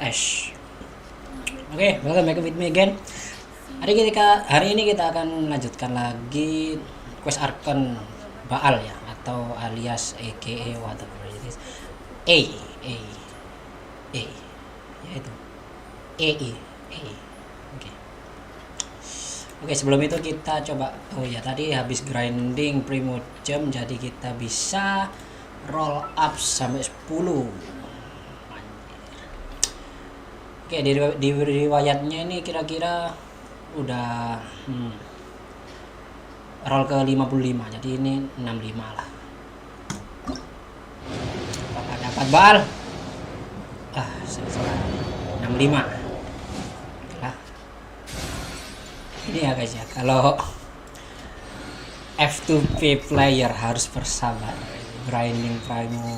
Ash. Oke, welcome back with me again. Hari ini kita akan melanjutkan lagi quest Archon Baal ya, atau alias AKA whatever it is. A yaitu A. Oke. Oke, sebelum itu kita coba, oh ya, tadi habis grinding primogem, jadi kita bisa roll up sampai 10. Oke, di riwayatnya ini kira-kira udah roll ke 55, jadi ini 65 lah. Apakah dapat bal? Salah 65 lah. Ini ya guys ya, kalau F2P player harus bersabar grinding primo.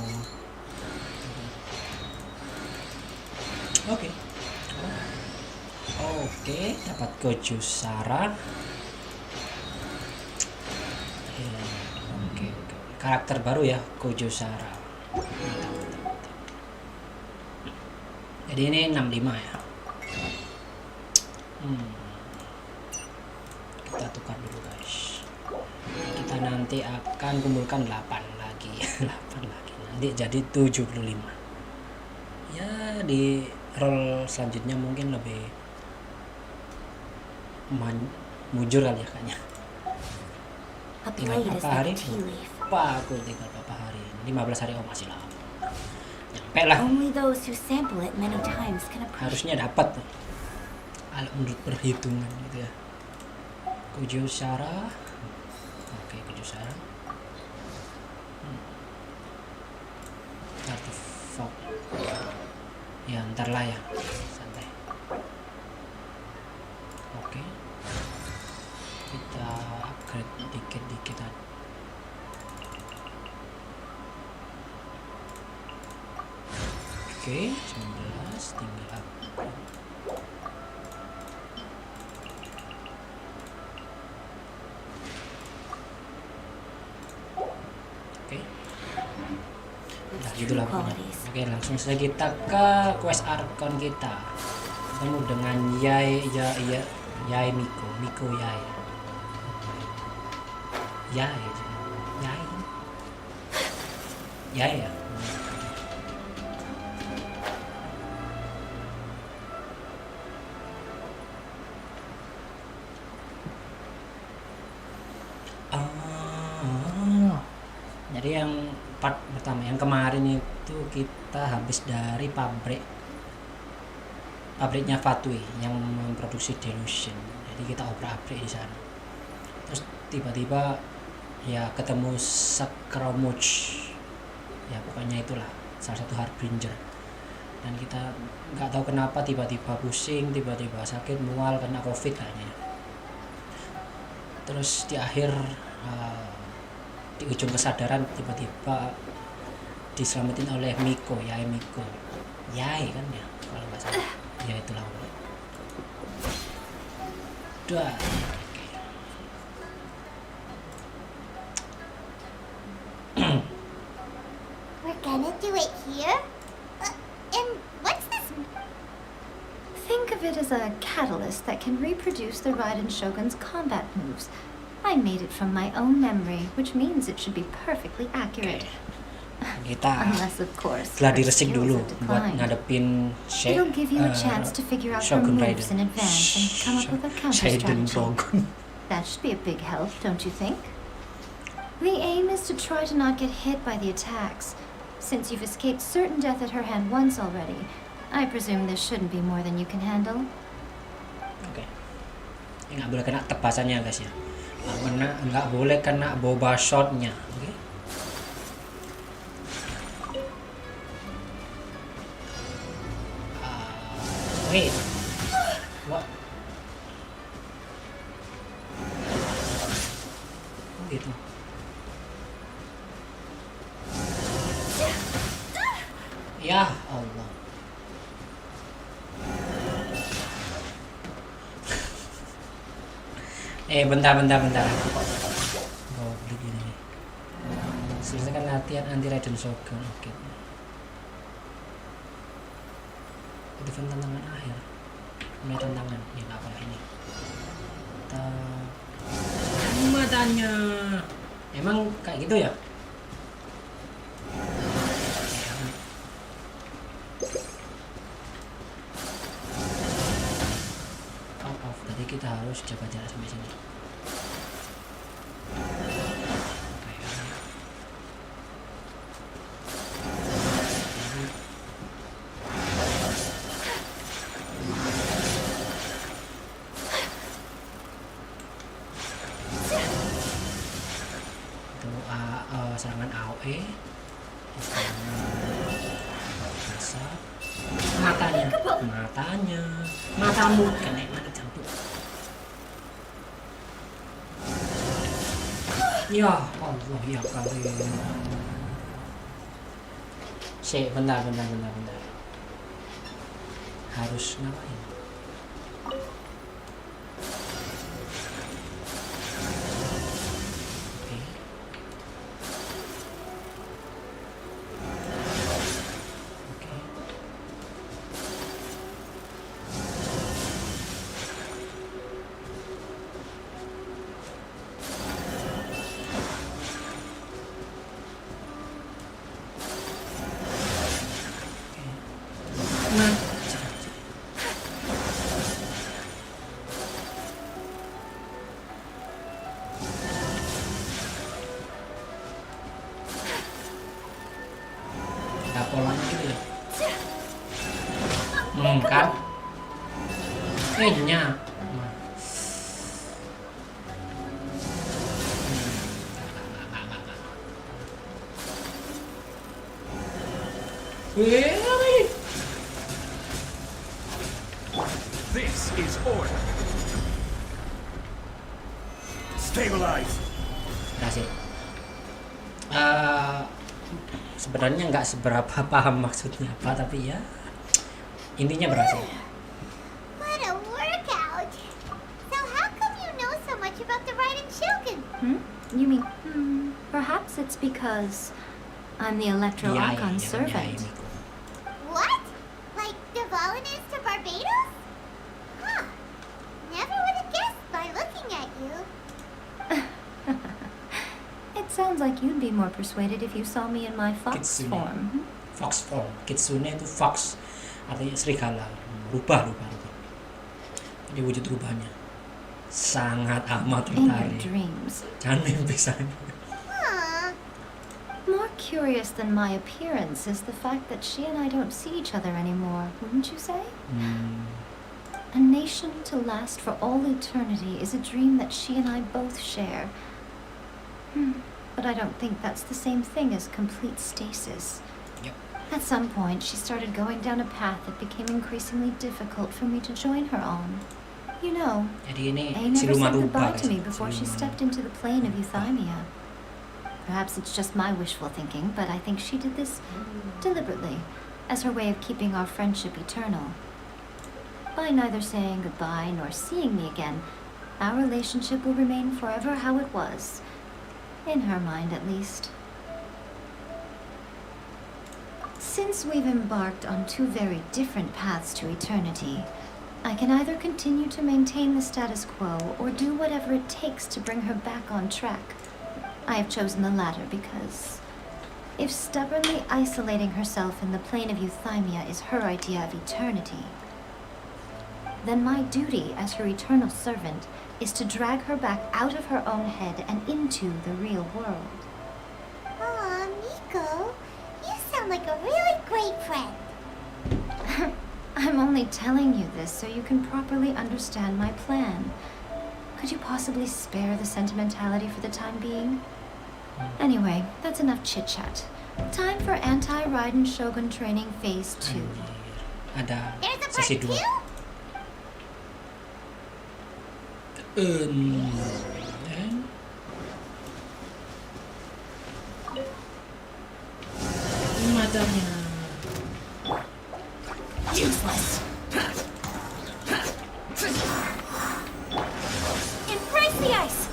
Oke, dapat Goju Sara. Oke. Karakter baru ya, Goju Sara. Jadi ini 65 ya. Kita tukar dulu guys. Kita nanti akan kumpulkan 8 lagi. 8 lagi. Nanti jadi 75. Ya, di roll selanjutnya mungkin lebih mujur kali ya kayaknya. Tinggal berapa hari? Lupa aku tinggal berapa hari. 15 hari, oh masih lama. Nyampe lah. Harusnya dapat tuh. Kalau menurut perhitungan gitu ya. Goju Sara. Oke, Goju Sara. Artefak. Ya ntar lah ya. Santai. Oke. Kita upgrade dikit-dikit aja. Oke, 19 tinggal upgrade. Oke. Nah, gitulah pokoknya. Oke, langsung saja kita ke quest Archon kita. Ketemu dengan Yai Miko Yai ya. Jadi yang part pertama yang kemarin itu kita habis dari pabriknya Fatui yang memproduksi Delusion. Jadi kita obrak-abrik di sana. Terus tiba-tiba ya ketemu Sakromuch. Ya pokoknya itulah salah satu harbinger. Dan kita nggak tahu kenapa tiba-tiba pusing, tiba-tiba sakit, mual kena COVID kayaknya. Terus di akhir di ujung kesadaran tiba-tiba diselamatin oleh Miko. Yai kan ya kalau nggak salah. Ya itulah. Dah. We're gonna do it here? And what's this? Think of it as a catalyst that can reproduce the Raiden Shogun's combat moves. I made it from my own memory, which means it should be perfectly accurate. Kita Unless, of course, telah her diresik skills dulu have buat declined. ngadepin It'll give you a chance to figure out her Shogun moves Raiden. in advance and come up with a counter strategy. That should be a big help, don't you think? The aim is to try to not get hit by the attacks. Since you've escaped certain death at her hand once already, I presume this shouldn't be more than you can handle. Oke. Nggak boleh kena tebasannya guys ya. Nggak boleh kena boba shotnya. Oke. Wait. What? Oh gitu. Ya Allah. Bentar. Oh, begini. Selesaikan latihan anti Raiden Shogun. Oke. event tantangan akhir. Mulai tantangan. Ya nggak apa ini. Kita matanya. Emang kayak gitu ya? Off. Tadi kita harus jaga jarak sampai sini. Serangan AOE, matamu kena mana campur. Ya Allah ya kali. Bentar. Harus ngapain? Polanya gitu ya. Kan? Nya. This is order. Stabilize. Berhasil. Sebenarnya nggak seberapa paham maksudnya apa, tapi ya intinya berhasil. What a workout! So how come you know so much about the Raiden Shogun? You mean, perhaps it's because I'm the Electro Archon servant. What? Like the Volunteers to Barbados? Huh. Never would have guessed by looking at you. It sounds like you'd be more persuaded if you saw me in my fox Kitsune. form. Fox form. Kitsune itu fox, artinya serigala. Rubah. Jadi wujud rubahnya sangat amat In your tertarik. dreams. Jangan mimpi sana. More curious than my appearance is the fact that she and I don't see each other anymore, wouldn't you say? A nation to last for all eternity is a dream that she and I both share. But I don't think that's the same thing as complete stasis. Yep. At some point, she started going down a path that became increasingly difficult for me to join her on. You know, Jadi ini A never siluman said rubah goodbye guys. to me before she Siluman. stepped into the plane of euthymia. Perhaps it's just my wishful thinking, but I think she did this deliberately, as her way of keeping our friendship eternal. By neither saying goodbye nor seeing me again, our relationship will remain forever how it was. In her mind, at least. Since we've embarked on two very different paths to eternity, I can either continue to maintain the status quo or do whatever it takes to bring her back on track. I have chosen the latter because if stubbornly isolating herself in the plane of euthymia is her idea of eternity, then my duty as her eternal servant is to drag her back out of her own head and into the real world. Aw, Nico, you sound like a really great friend. I'm only telling you this so you can properly understand my plan. Could you possibly spare the sentimentality for the time being? Anyway, that's enough chit-chat. Time for Anti-Raiden Shogun Training Phase 2. Ada There's a part sesi 2. 2? Matanya. Useless. Embrace the ice.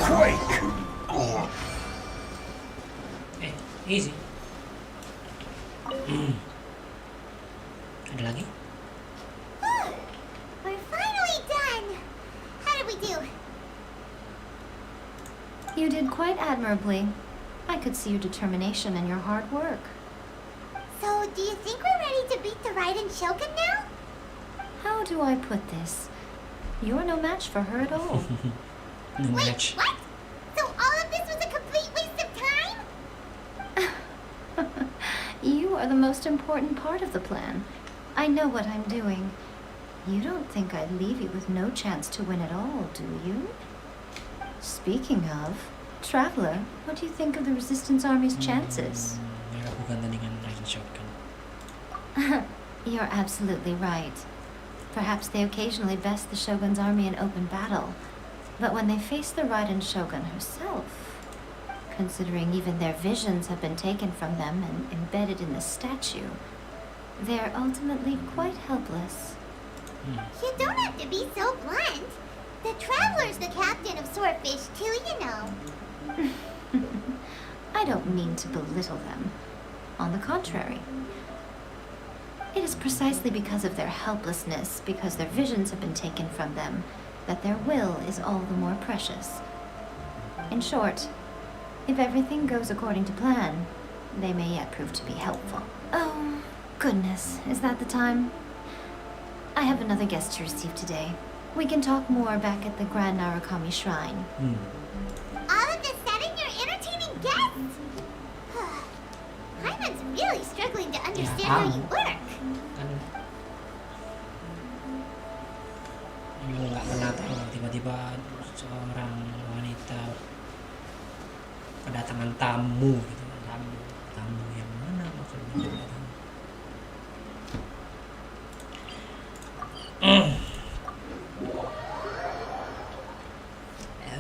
Quake! Easy. Ada lagi? We're finally done. How did we do? You did quite admirably. I could see your determination and your hard work. So, do you think we're ready to beat the Raiden Shogun now? How do I put this? You're no match for her at all. No Wait, match. what? So all of this was a complete waste of time? You are the most important part of the plan. I know what I'm doing. You don't think I'd leave you with no chance to win at all, do you? Speaking of, Traveler, what do you think of the Resistance Army's chances? Merah bukan tandingan Raiden Shogun. You're absolutely right. Perhaps they occasionally best the Shogun's army in open battle, but when they face the Raiden Shogun herself, considering even their visions have been taken from them and embedded in the statue, they're ultimately quite helpless. You don't have to be so blunt. The Traveler's the captain of Swordfish too, you know. I don't mean to belittle them. On the contrary. It is precisely because of their helplessness, because their visions have been taken from them, that their will is all the more precious. In short, if everything goes according to plan, they may yet prove to be helpful. Oh, goodness, is that the time? I have another guest to receive today. We can talk more back at the Grand Narukami Shrine. All of this sudden, you're entertaining guests? Hyman's really struggling to understand how you work. Kan emang nggak menata tiba-tiba seorang wanita kedatangan tamu gitu. Tamu yang mana maksudnya?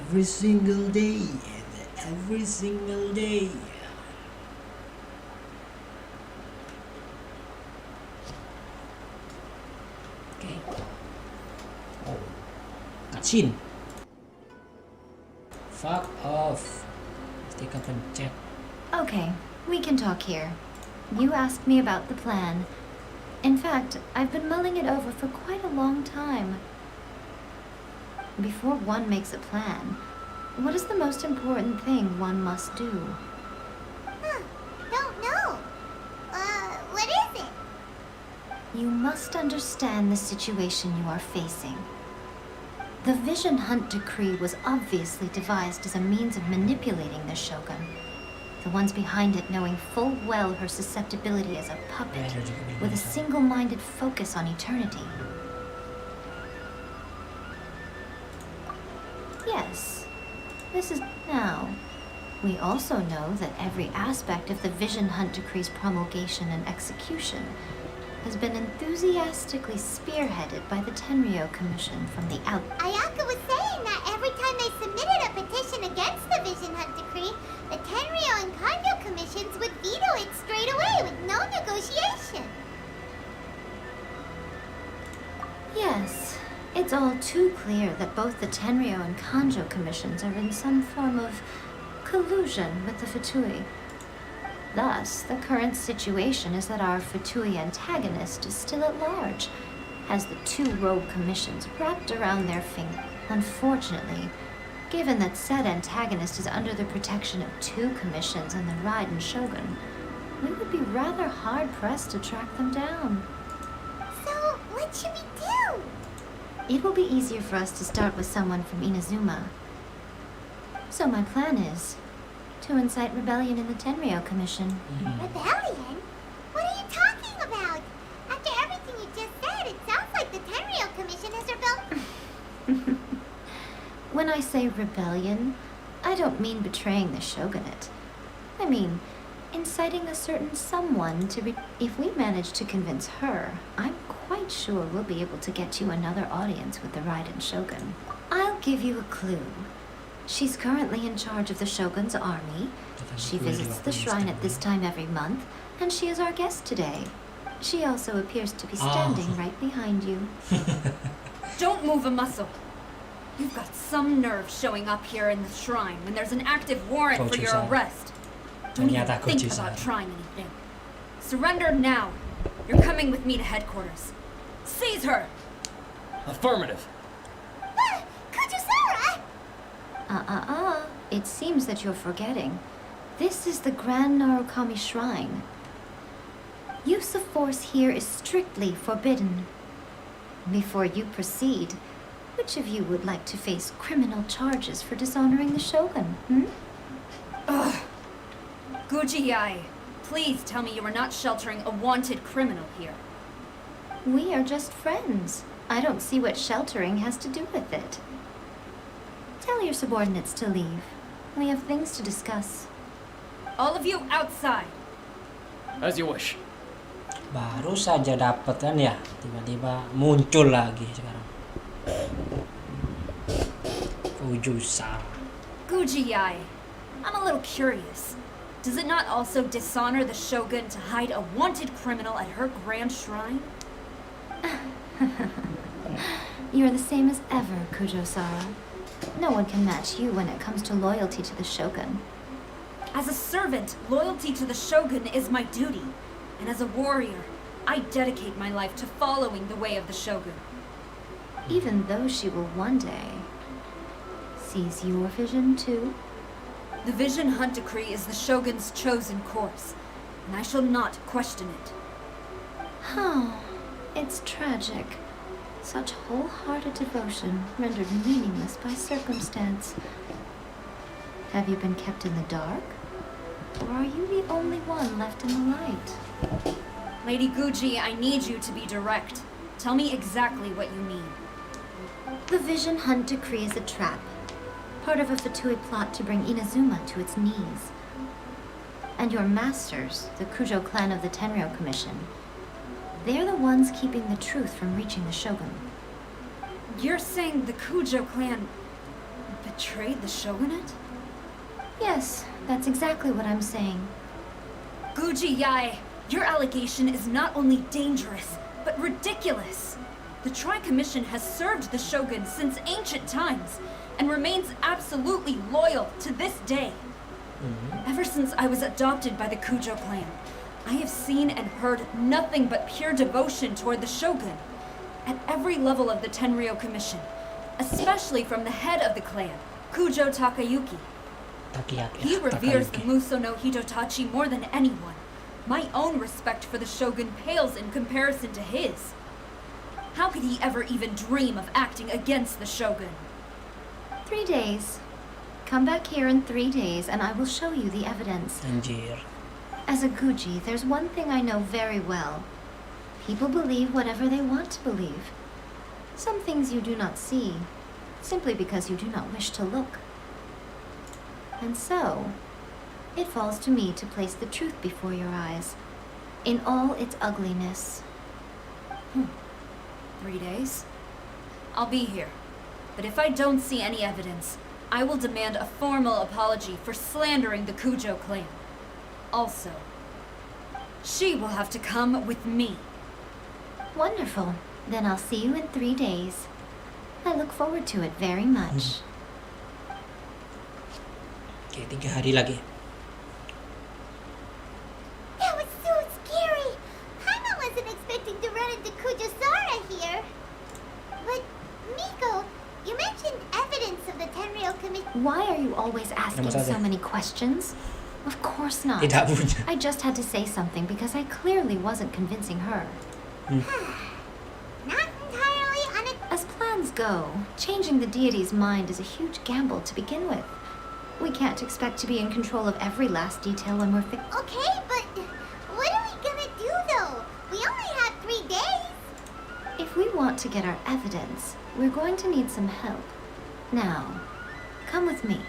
Every single day. Okay. Oh, cutscene. Fuck off. Mesti kepencet. Okay, we can talk here. You asked me about the plan. In fact, I've been mulling it over for quite a long time. Before one makes a plan, what is the most important thing one must do? Don't know. What is it? You must understand the situation you are facing. The Vision Hunt Decree was obviously devised as a means of manipulating the Shogun. The ones behind it knowing full well her susceptibility as a puppet, with a single-minded focus on eternity. Yes, this is now. We also know that every aspect of the Vision Hunt Decree's promulgation and execution has been enthusiastically spearheaded by the Tenryo Commission from the out. Ayaka was saying that every time they submitted a petition against the Vision Hunt Decree, the Tenryo and Kanjo commissions would veto it straight away with no negotiation. Yes, it's all too clear that both the Tenryo and Kanjo commissions are in some form of collusion with the Fatui. Thus, the current situation is that our Fatui antagonist is still at large, has the two rogue commissions wrapped around their finger. Unfortunately, given that said antagonist is under the protection of two commissions and the Raiden Shogun, we would be rather hard-pressed to track them down. So, what should we do? It will be easier for us to start with someone from Inazuma. So my plan is to incite rebellion in the Tenryo Commission. Rebellion? What are you talking about? After everything you just said, it sounds like the Tenryo Commission has rebelled. When I say rebellion, I don't mean betraying the shogunate. I mean inciting a certain someone to if we manage to convince her, I'm quite sure we'll be able to get you another audience with the Raiden Shogun. I'll give you a clue. She's currently in charge of the Shogun's army. She visits the shrine at this time every month, and she is our guest today. She also appears to be standing right behind you. Don't move a muscle. You've got some nerve showing up here in the shrine when there's an active warrant for your arrest. Don't even think about trying anything. Surrender now. You're coming with me to headquarters. Seize her! Affirmative. Kujusara! It seems that you're forgetting. This is the Grand Narukami Shrine. Use of force here is strictly forbidden. Before you proceed, which of you would like to face criminal charges for dishonoring the Shogun, Ugh. Gujiyai, please tell me you are not sheltering a wanted criminal here. We are just friends. I don't see what sheltering has to do with it. Tell your subordinates to leave. We have things to discuss. All of you outside. As you wish. Baru saja dapat kan ya, tiba-tiba muncul lagi sekarang. Kujusara. Gujiyai, I'm a little curious. Does it not also dishonor the Shogun to hide a wanted criminal at her grand shrine? You're the same as ever, Kujosara. No one can match you when it comes to loyalty to the Shogun. As a servant, loyalty to the Shogun is my duty. And as a warrior, I dedicate my life to following the way of the Shogun. Even though she will one day seize your vision too. The Vision Hunt Decree is the Shogun's chosen course, and I shall not question it. It's tragic. Such wholehearted devotion rendered meaningless by circumstance. Have you been kept in the dark? Or are you the only one left in the light? Lady Guji, I need you to be direct. Tell me exactly what you mean. The Vision Hunt Decree is a trap. Part of a Fatui plot to bring Inazuma to its knees. And your masters, the Kujo clan of the Tenryou Commission, they're the ones keeping the truth from reaching the Shogun. You're saying the Kujo clan betrayed the Shogunate? Yes, that's exactly what I'm saying. Guji Yai, your allegation is not only dangerous, but ridiculous. The Tri-Commission has served the Shogun since ancient times, and remains absolutely loyal to this day. Ever since I was adopted by the Kujo clan, I have seen and heard nothing but pure devotion toward the Shogun, at every level of the Tenryou Commission, especially from the head of the clan, Kujo Takayuki. He reveres the Muso no Hitotachi more than anyone. My own respect for the Shogun pales in comparison to his. How could he ever even dream of acting against the Shogun? 3 days. Come back here in 3 days and I will show you the evidence. Anjir. As a Guji, there's one thing I know very well. People believe whatever they want to believe. Some things you do not see, simply because you do not wish to look. And so, it falls to me to place the truth before your eyes, in all its ugliness. 3 days? I'll be here. But if I don't see any evidence, I will demand a formal apology for slandering the Kujo clan. Also, she will have to come with me. Wonderful. Then I'll see you in 3 days. I look forward to it very much. Oke, 3 hari lagi. That was so scary. Paimon wasn't expecting to run into Kujosara here. But, Miko, you mentioned evidence of the Tenryou Commission. Why are you always asking Nama so saja. many questions? Of course not. Tidak punya. I just had to say something because I clearly wasn't convincing her. Not entirely As plans go, changing the deity's mind is a huge gamble to begin with. We can't expect to be in control of every last detail when we're Okay, but what are we gonna do though? We only have 3 days. If we want to get our evidence, we're going to need some help. Now, come with me.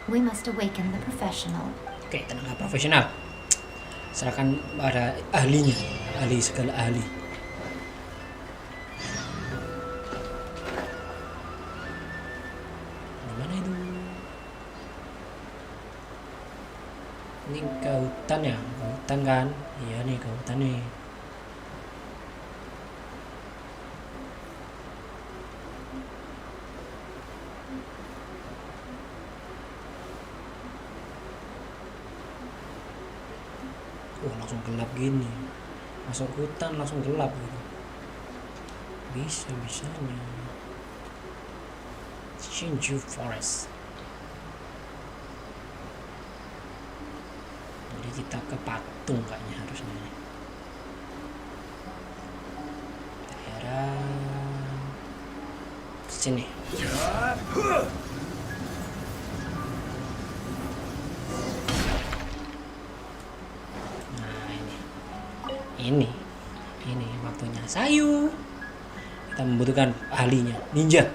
We must awaken the professional. Oke, tenaga profesional. Serahkan pada ahlinya, ahli segala ahli. Di mana itu? Ini ke hutan ya, ke hutan kan? Iya nih, ke hutan nih. Langsung gelap gini. Masuk hutan langsung gelap gitu. Bisa-bisanya. Shinju Forest. Jadi kita ke patung kayaknya harusnya. Daerah sini. Nah ini waktunya sayu. Kita membutuhkan ahlinya, ninja.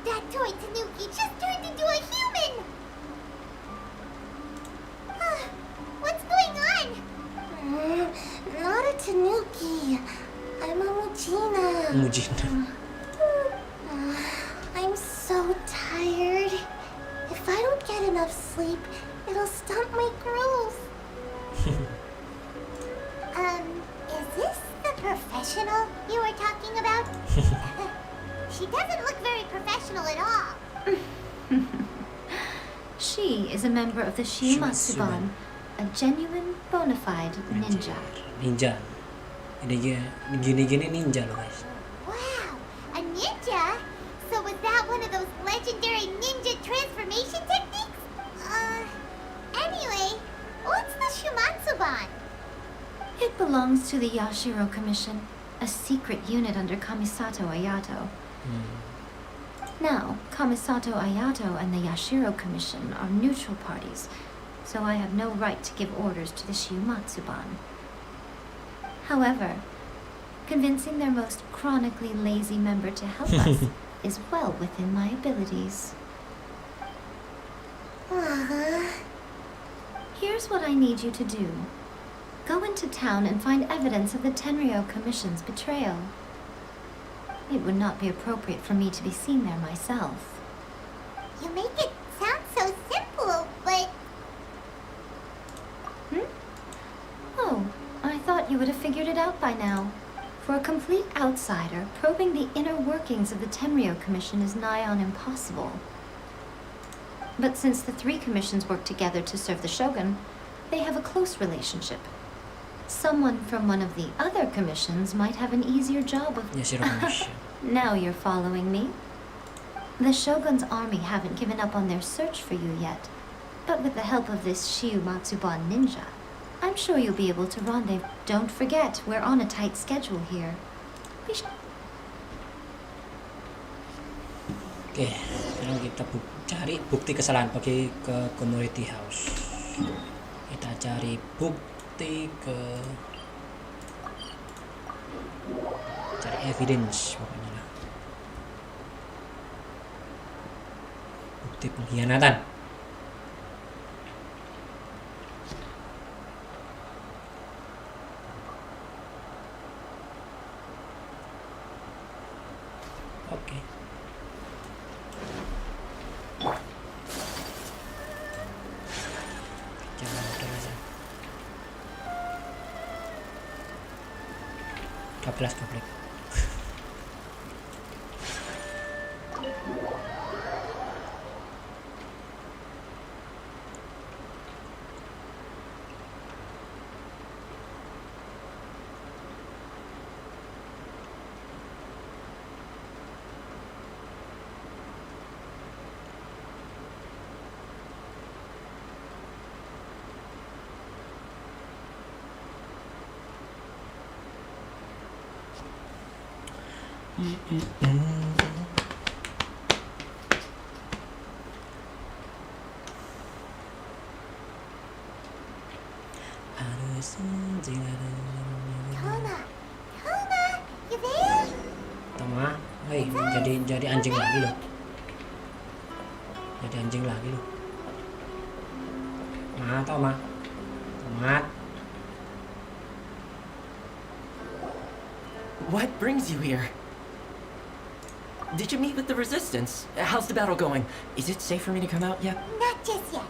That toy Tanuki just turned into a human! What's going on? Not a Tanuki. I'm a Mujina. Mujina. I'm so tired. If I don't get enough sleep, it'll stunt my growth. Is this the professional you were talking about? She doesn't look very professional at all. She is a member of the Shiumatsuban, a genuine, bona fide ninja. Ninja. Ini gini ninja loh guys. Wow, a ninja? So was that one of those legendary ninja transformation techniques? Anyway, what's the Shiumatsuban? It belongs to the Yashiro Commission, a secret unit under Kamisato Ayato. Now, Kamisato Ayato and the Yashiro Commission are neutral parties, so I have no right to give orders to the Shiumatsuban. However, convincing their most chronically lazy member to help us is well within my abilities. Here's what I need you to do. Go into town and find evidence of the Tenryo Commission's betrayal. It would not be appropriate for me to be seen there myself. You make it sound so simple, but... Oh, I thought you would have figured it out by now. For a complete outsider, probing the inner workings of the Tenryo Commission is nigh on impossible. But since the three commissions work together to serve the Shogun, they have a close relationship. Someone from one of the other commissions might have an easier job of... Yashiro Commission. Now you're following me. The Shogun's army haven't given up on their search for you yet, but with the help of this Shiumatsuban ninja, I'm sure you'll be able to rendezvous. Don't forget, we're on a tight schedule here. Oke, sekarang kita cari bukti kesalahan, pergi ke community house. Kita cari bukti cari evidence pokoknya lah. Bukti pengkhianatan. Oke. Jangan terus. 12 publik. Toma! Toma! You there? Toma, hei, jadi anjing lagi loh. Jadi anjing lagi loh. Toma. Tomat. What brings you here? Did you meet with the Resistance? How's the battle going? Is it safe for me to come out yet? Not just yet.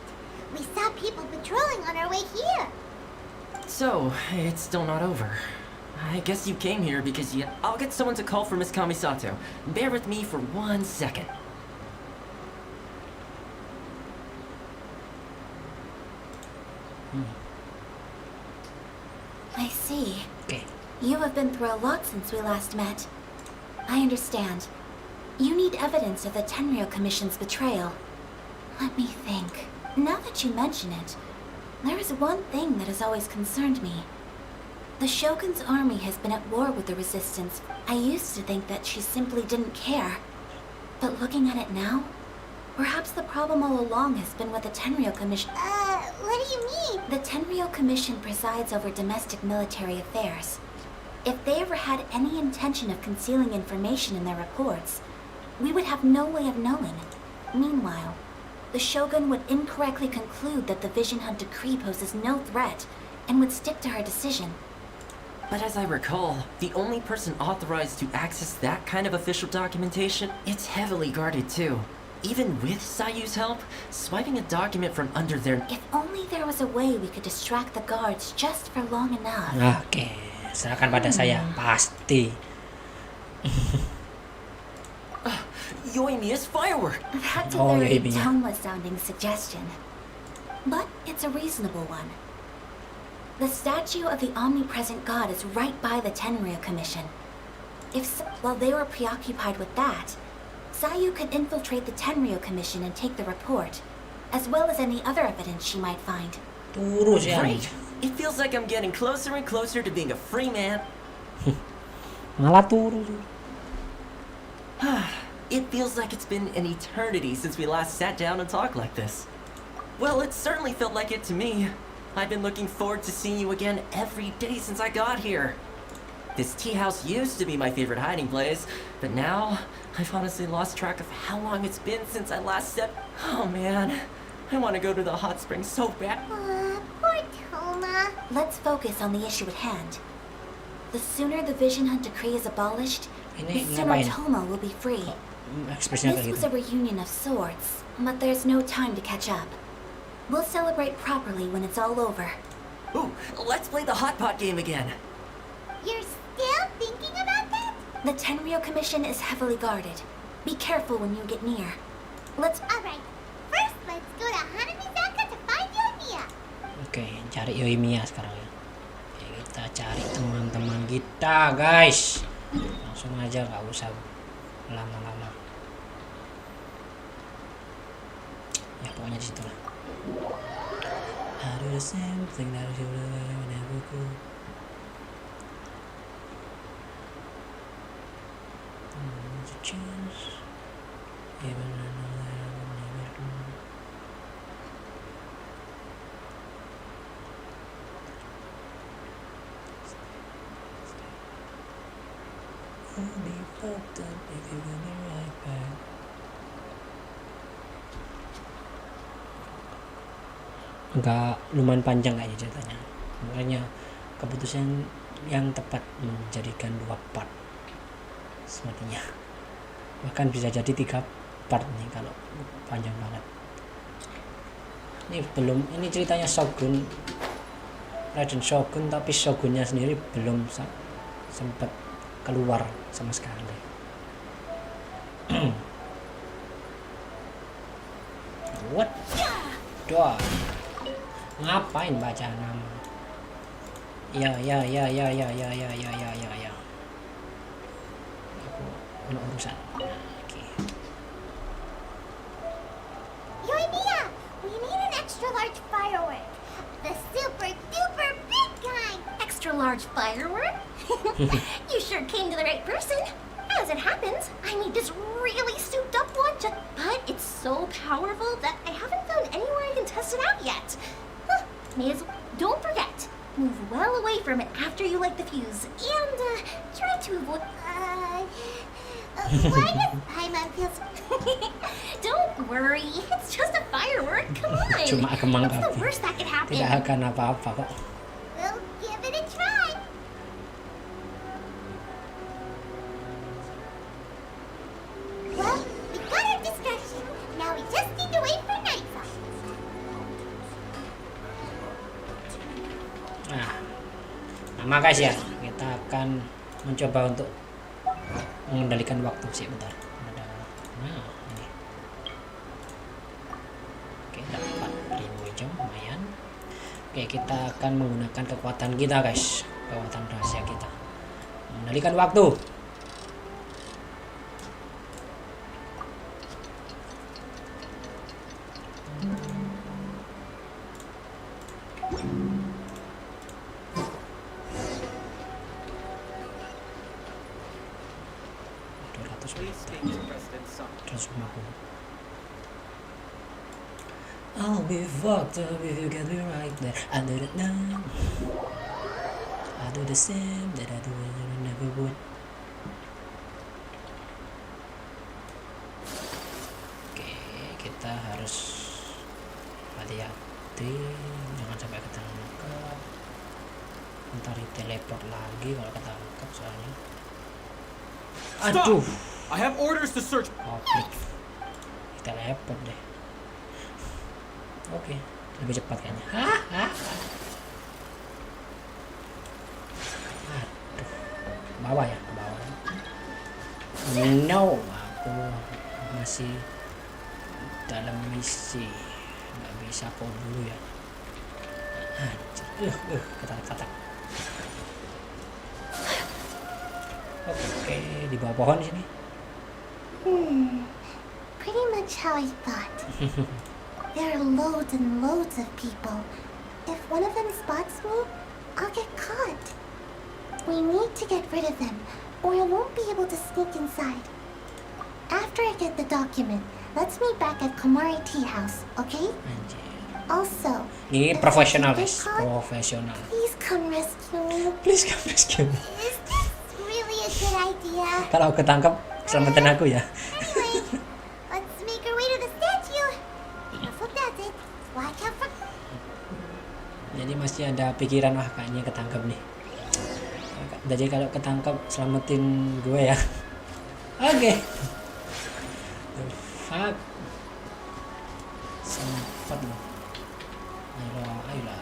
We saw people patrolling on our way here. So, it's still not over. I guess you came here because you... I'll get someone to call for Miss Kamisato. Bear with me for 1 second. I see. Oke. You have been through a lot since we last met. I understand. You need evidence of the Tenryou Commission's betrayal. Let me think. Now that you mention it, there is one thing that has always concerned me. The Shogun's army has been at war with the Resistance. I used to think that she simply didn't care. But looking at it now, perhaps the problem all along has been with the Tenryou Commission. What do you mean? The Tenryou Commission presides over domestic military affairs. If they ever had any intention of concealing information in their reports, we would have no way of knowing. Meanwhile, the Shogun would incorrectly conclude that the Vision Hunt decree poses no threat and would stick to her decision. But as I recall, the only person authorized to access that kind of official documentation, it's heavily guarded too. Even with Sayu's help, swiping a document from under their... If only there was a way we could distract the guards just for long enough. Oke, serahkan pada saya. Pasti. Yoimiya's firework! That's a Oh, very Yoimiya. toneless-sounding suggestion. But it's a reasonable one. The statue of the omnipresent god is right by the Tenryou Commission. While they were preoccupied with that, Sayu could infiltrate the Tenryou Commission and take the report, as well as any other evidence she might find. Turu sih. Great! It feels like I'm getting closer and closer to being a free man. Malah turu. It feels like it's been an eternity since we last sat down and talked like this. Well, it certainly felt like it to me. I've been looking forward to seeing you again every day since I got here. This tea house used to be my favorite hiding place, but now I've honestly lost track of how long it's been since I last stepped. Oh man, I want to go to the hot springs so bad. Poor Toma. Let's focus on the issue at hand. The sooner the Vision Hunt decree is abolished, the Ini sooner ngapain? Toma will be free. Ekspresinya This kayak was gitu. a reunion of sorts, but there's no time to catch up. We'll celebrate properly when it's all over. Ooh, let's play the hot pot game again. You're still thinking about that? The Tenryou Commission is heavily guarded. Be careful when you get near. Alright. First, let's go to Hanamizaka to find Yoimiya. Oke, cari Yoimiya sekarang ya. Oke, kita cari teman-teman kita, guys. Langsung aja, nggak usah lama-lama. Ya pokoknya di situ lah. I do the same thing that you never could. To change, even I know that I will never do. I'll be fucked up if you give me right back. Agak lumayan panjang kayaknya ceritanya, makanya keputusan yang tepat menjadikan 2 part sepertinya, bahkan bisa jadi 3 part nih kalau panjang banget. Ini ceritanya Shogun, Raiden Shogun, tapi Shogunnya sendiri belum sempat keluar sama sekali. What? Doa. Ngapain baca nama? Ya. Aku ada urusan. Oke. Yoimiya, we need an extra large firework. The super duper big kind. Extra large firework? You sure came to the right person. As it happens, I need this really souped up one, but it's so powerful that I haven't found anywhere I can test it out yet. Don't forget, move well away from it after you light the fuse, and try to avoid... Why does Paimon feel so... Don't worry, it's just a firework. Come on. Cuma kembang What's the api. worst that could happen? Tidak akan apa-apa kok. We'll give it a try. Sama guys ya, kita akan mencoba untuk mengendalikan waktu sih, bentar. Nah, ini. Oke, dapat rainbow jam lumayan. Oke, kita akan menggunakan kekuatan kita guys, kekuatan rahasia kita, mengendalikan waktu. I'll be fucked up if you get me right there. I do it now. I do the same that I do when I never would. Oke, kita harus hati-hati, jangan sampai ketangkap. Ntar teleport lagi kalau ketangkap soalnya. Aduh. I have orders to search. Oh, klik. Teleport deh. Oke, lebih cepat kayaknya. Aduh, bawah ya, ke bawah. No, aku masih dalam misi, nggak bisa kok dulu ya. Anjir, ketak-ketak. Oke, di bawah pohon di sini. Pretty much how I thought. There are loads and loads of people. If one of them spots me, I'll get caught. We need to get rid of them, or I won't be able to sneak inside. After I get the document, let's meet back at Komari Tea House, okay? Anjir. Also, Ini if profesional I get guys, caught, profesional. please come rescue me. Please come rescue me. Is this really a good idea? Kalau ketangkap, selamatin aku ya. Anyway, let's make our way to the statue. So that's it. Watch out for... Jadi masih ada pikiran, wah kayaknya ketangkap nih. Jadi kalau ketangkap selamatin gue ya. Oke. Fuck. Sempat loh. Ayolah.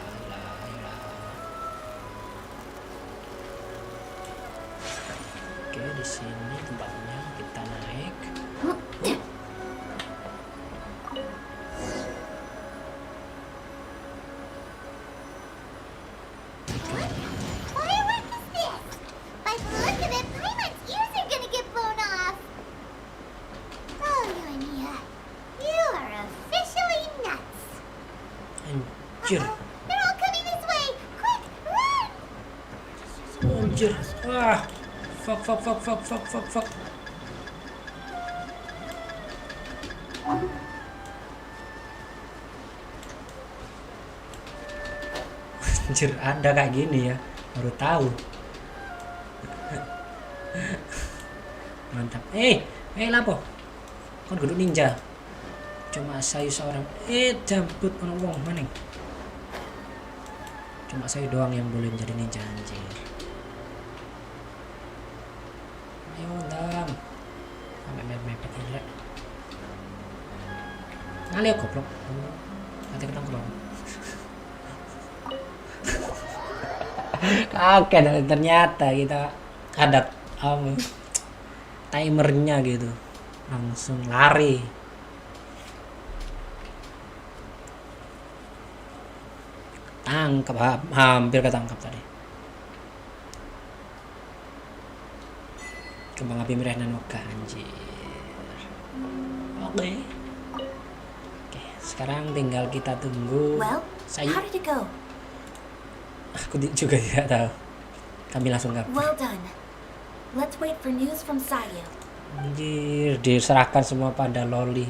Oke, di sini tempatnya kita naik. Firework is this? By the look of it, Paimon's ears are gonna get blown off. Oh, Yoimiya, you are officially nuts. Anjir. They're all coming this way. Quick, run! Anjir. Wah. Fuck. Anjir, ada kayak gini ya. Baru tahu. Mantap. Lapo? Kon kudu ninja. Cuma saya seorang. Jambut orang wong maning. Cuma saya doang yang boleh menjadi ninja anjir. Ayo dam. Sampai mepet jelek. Ngalih goblok. Nanti ketangkep. Oke, ternyata kita ada timernya gitu, langsung lari. Tangkap, hampir ketangkap tadi. Kembang api merah nanoka anjir. Oke, sekarang tinggal kita tunggu. Well, how did it go? Aku juga tidak tahu. Kami langsung gak. Well done. Let's wait for news from Sayu. Anjir, diserahkan semua pada Loli.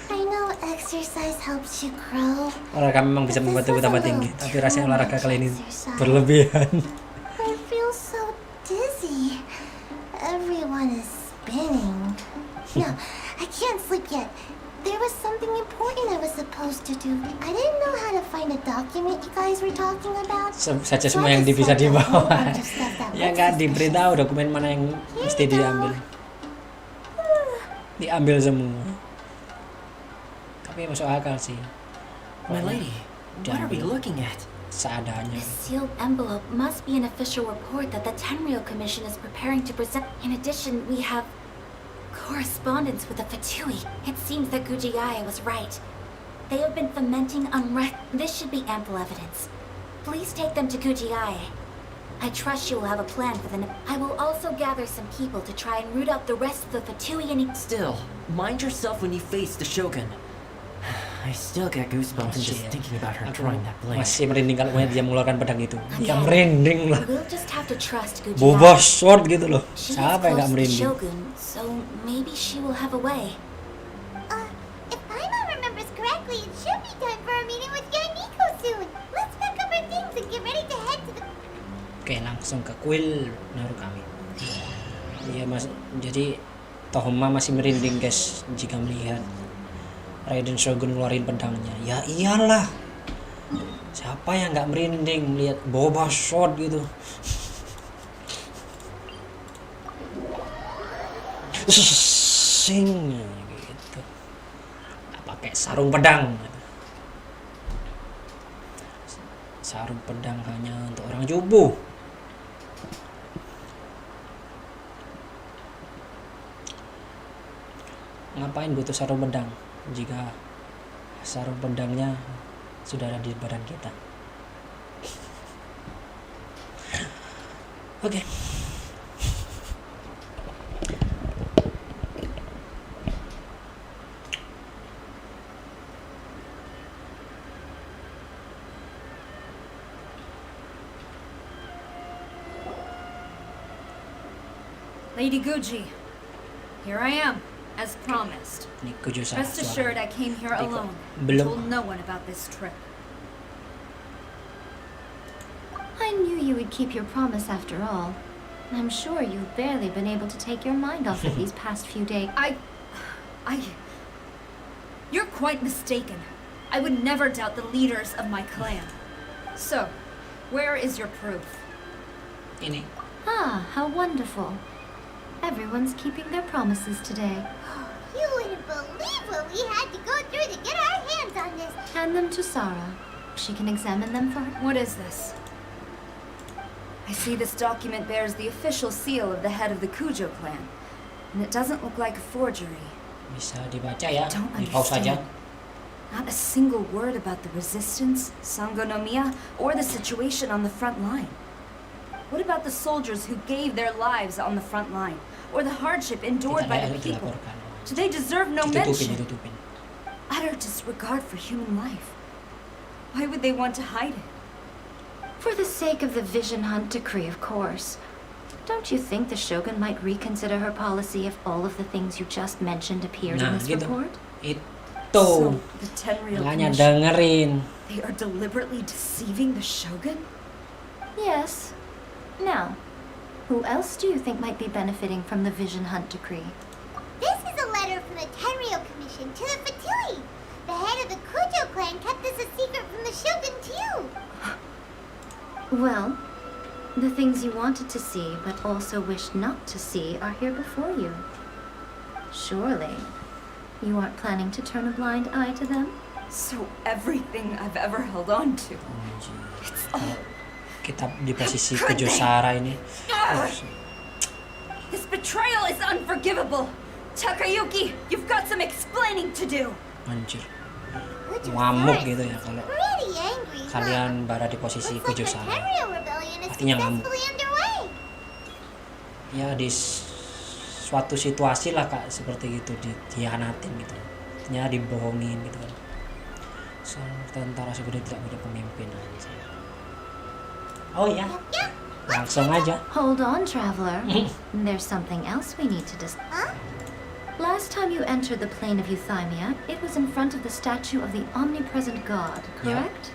I know exercise helps you grow. Olahraga memang bisa membuat tubuh tambah tinggi, tapi rasanya olahraga kali ini berlebihan. I feel so dizzy. Everyone is spinning. No, I can't sleep yet. There was something important I was supposed to do. I didn't know how to find a document you guys were talking about. Saja semua yang bisa dibawa. Ya nggak diberitahu dokumen mana yang mesti diambil. Diambil semua. Tapi masuk akal sih. My lady, What are we looking at? seadanya. This sealed envelope must be an official report that the Tenryou Commission is preparing to present. In addition, we have correspondence with the Fatui. It seems that Gujiae was right. They have been fomenting unrest. This should be ample evidence. Please take them to Gujiae. I trust you will have a plan for them. I will also gather some people to try and root out the rest of the Fatui and... Still, mind yourself when you face the Shogun. I still get goosebumps just thinking about her Aku drawing that blade. masih merinding kalau melihat dia mengeluarkan pedang itu. Dia merinding lah. We'll just have to trust Gujiae. Bobos sword gitu loh. She is Siapa yang close gak to the merinding? Shogun, so maybe she will have a way. If Paimon remembers correctly, it should be time for a meeting with Yaniko soon. Let's pack up our things and get ready to head to the... Oke, langsung ke kuil Narukami. Iya mas, jadi Tohoma masih merinding guys jika melihat Raiden Shogun ngeluarin pedangnya. Ya iyalah. Siapa yang nggak merinding melihat boba sword gitu? Sing gitu. Nggak pakai sarung pedang. Sarung pedang hanya untuk orang jubu. Ngapain butuh sarung pedang jika sarung pedangnya sudah ada di badan kita? Oke. Lady Guji, here I am, as promised. Ini Kujo Rest assured, I came here Iko. alone. Belum. Told no one about this trip. I knew you would keep your promise after all. I'm sure you've barely been able to take your mind off it these past few days. You're quite mistaken. I would never doubt the leaders of my clan. So, where is your proof? Ini. Ah, how wonderful. Everyone's keeping their promises today. You wouldn't believe what we had to go through to get our hands on this. Hand them to Sarah. She can examine them for her. What is this? I see this document bears the official seal of the head of the Kujo clan, and it doesn't look like a forgery. Bisa dibaca ya. Don't Di pause saja. understand. Not a single word about the resistance, Sangonomiya, or the situation on the front line. What about the soldiers who gave their lives on the front line, or the hardship endured by the people? Dilaporkan. Do they deserve no Ditutupin, mention? ditutupin. Utter disregard for human life. Why would they want to hide it? For the sake of the Vision Hunt decree, of course. Don't you think the Shogun might reconsider her policy if all of the things you just mentioned appeared in Nah, this gitu. report? Itu. So, the Tenryou Makanya Commission, dengerin. they are deliberately deceiving the Shogun? Yes. Now, who else do you think might be benefiting from the Vision Hunt decree? This is a letter from the Tenryou Commission to the Fatui. The head of the Kujo clan kept this a secret from the Shogun too. Well, the things you wanted to see but also wished not to see are here before you. Surely, you aren't planning to turn a blind eye to them? So everything I've ever held on to, it's all... Kita di posisi Kujo Sara ini. This betrayal is unforgivable! Takayuki, you've got some explaining to do! Anjir. Kujo Ngamuk Sara gitu is ya kalau pretty angry, huh? kalian berada di posisi Looks like Kujo the Sara. Tenryou rebellion is Pastinya ngamuk. successfully underway. Ya di suatu situasi lah kak seperti gitu dikhianatin gitu. Ya dibohongin gitu kan. Tentara sebenarnya tidak punya pemimpin aja. Oh ya, langsung aja. Hold on, traveler. There's something else we need to discuss. Huh? Last time you entered the plane of Euthymia, it was in front of the statue of the omnipresent god, Yeah. correct?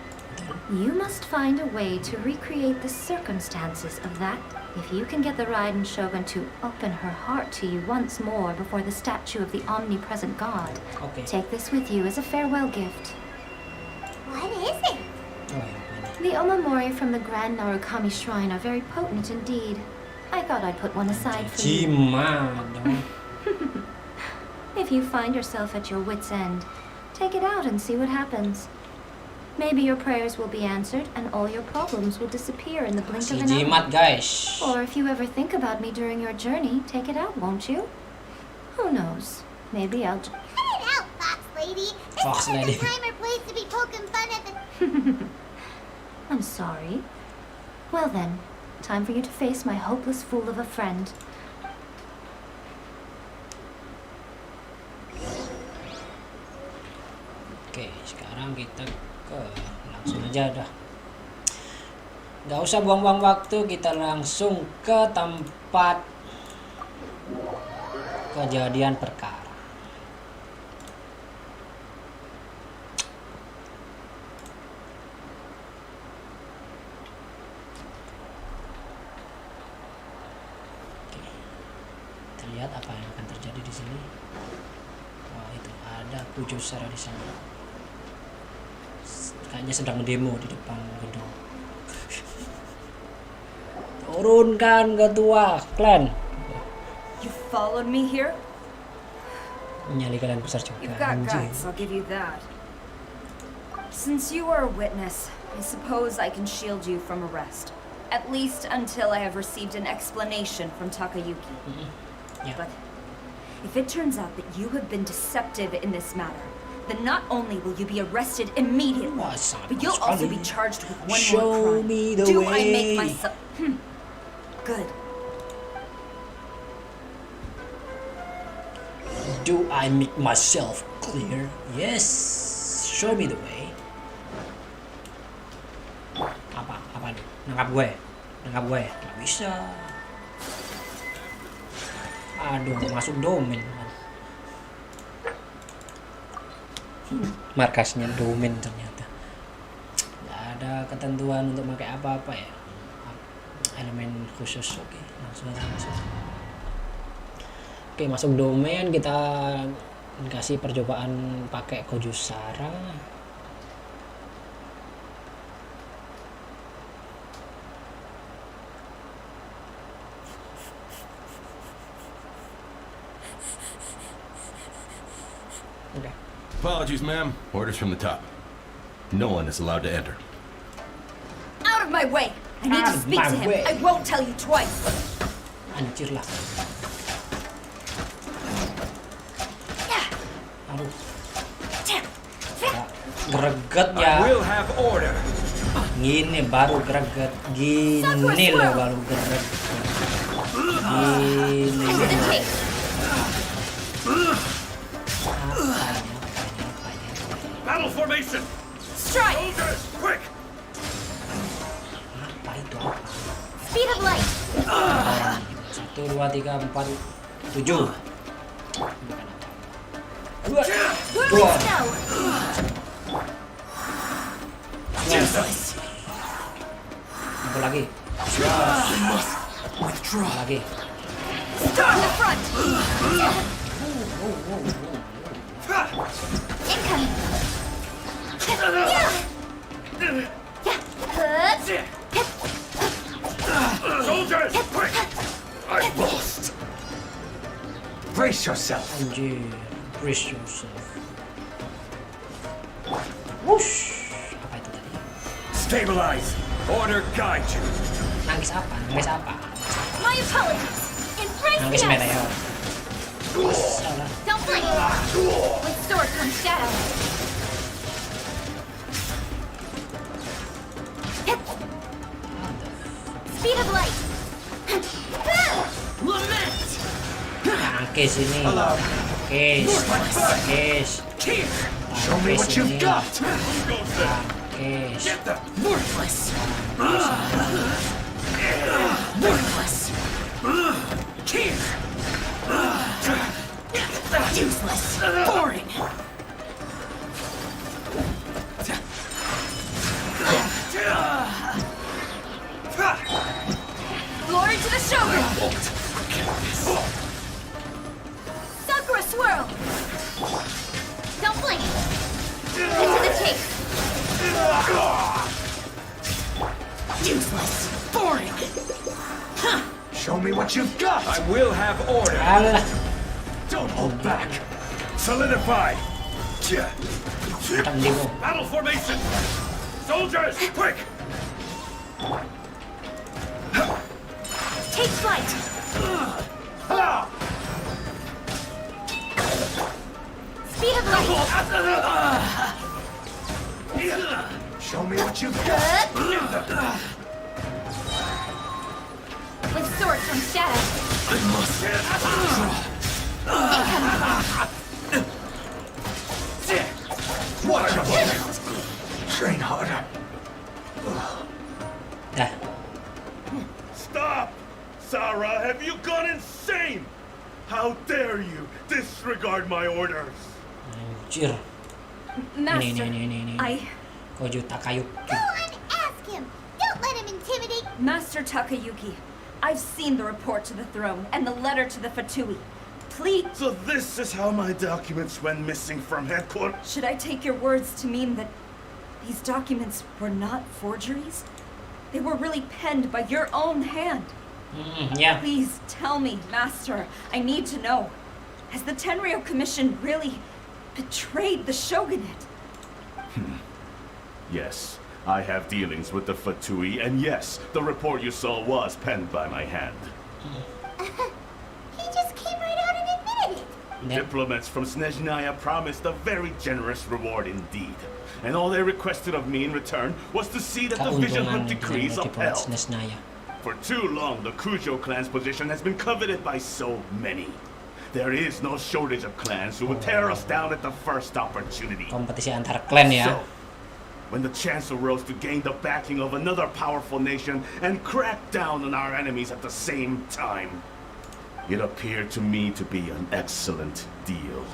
You must find a way to recreate the circumstances of that. If you can get the Raiden Shogun to open her heart to you once more before the statue of the omnipresent god, Oke. take this with you as a farewell gift. What is it? Oh ya, ini. The omamori from the Grand Narukami Shrine are very potent indeed. I thought I'd put one aside for you. Jimat dong. If you find yourself at your wit's end, take it out and see what happens. Maybe your prayers will be answered and all your problems will disappear in the blink Si of an eye. jimat guys. Or if you ever think about me during your journey, take it out, won't you? Who knows? Maybe I'll... Cut it out, Fox Lady. This Fox isn't Lady. the time or place to be poking fun at the... I'm sorry. Well then, time for you to face my hopeless fool of a friend. Oke, sekarang kita langsung aja dah. Gak usah buang-buang waktu, kita langsung ke tempat kejadian perkara. Oke. Kita lihat apa yang akan terjadi di sini. Wah, itu ada Kujusara di sana. Kayaknya sedang demo di depan gedung. Turunkan ketua klan. You followed me here? Nyali kalian besar juga. You've got anjing. guts, I'll give you that. Since you are a witness, I suppose I can shield you from arrest. At least until I have received an explanation from Takayuki. Ya. But if it turns out that you have been deceptive in this matter, then not only will you be arrested immediately, Wah, sangat but you'll sekali. also be charged with one Show more crime. me the Do way. I make myself... Good. Do I make myself clear? Yes. Show me the way. Apa nih? Nangkap gue. Nggak bisa. Aduh, masuk domain. Markasnya domain ternyata. Nggak ada ketentuan untuk pakai apa-apa ya. Elemen khusus. Oke, langsung aja masuk. Oke, masuk domain, kita kasih percobaan pakai Kojusara. Udah. Apologies, ma'am. Orders from the top. No one is allowed to enter. Out of my way! I need Out to of speak my to him. way. I won't tell you twice. Anjir lah. Aduh, greget I ya. will have order. Gini baru greget. Gini loh baru greget. Gini. Apanya. Battle formation. Strike! Soldiers, quick! Apa itu? Apa? Speed of light. 1, 2, 3, 4, 7. Dua. Snow. Satu lagi. Withdraw. Lagi. Start the front! Incoming. Soldiers, quick! I lost. Brace yourself. Anjir. Brace yourself. Wush. Apa itu tadi? Stabilize. Order guide you. Nangis apa? Nangis apa? My apologies. Embrace Nangis the merah ice. ya. Salah. Don't blink. With sword comes shadow. Speed of light. Lament. Nangis ini. Nangis. Nangis. Show me what you've got. Nangis. Get them. Worthless. Worthless. Here. Useless. Boring. Glory to the Shogun! Sakura swirl. Don't blink. Into the chase. Useless. Boring. Show me what you've got. I will have order. Alah. Don't hold back. Solidify. Tanding mo. Battle formation. Soldiers, quick! Take flight! Speed of light! Show me what you've got. With swords from shadow. What are you? Train harder. Dah. Stop! Sarah, have you gone insane? How dare you disregard my orders? Anjir. Master, Ini. I... Kojo Takayuki. Go and ask him. Don't let him intimidate. Master Takayuki, I've seen the report to the throne and the letter to the Fatui. Please... So this is how my documents went missing from headquarters? Should I take your words to mean that these documents were not forgeries? They were really penned by your own hand. Ya. Please tell me, Master. I need to know. Has the Tenryo Commission really betrayed the shogunate? Yes, I have dealings with the Fatui, and yes, the report you saw was penned by my hand. He just came right out and admitted it. Diplomats from Snezhnaya promised a very generous reward indeed. And all they requested of me in return was to see that the Vision Hunt decrees upheld. Snezhnaya. For too long, the Kujo clan's position has been coveted by so many. There is no shortage of clans who would tear us down at the first opportunity. Kompetisi antar klan ya. So, when the chance arose to gain the backing of another powerful nation and crack down on our enemies at the same time, it appeared to me to be an excellent deal.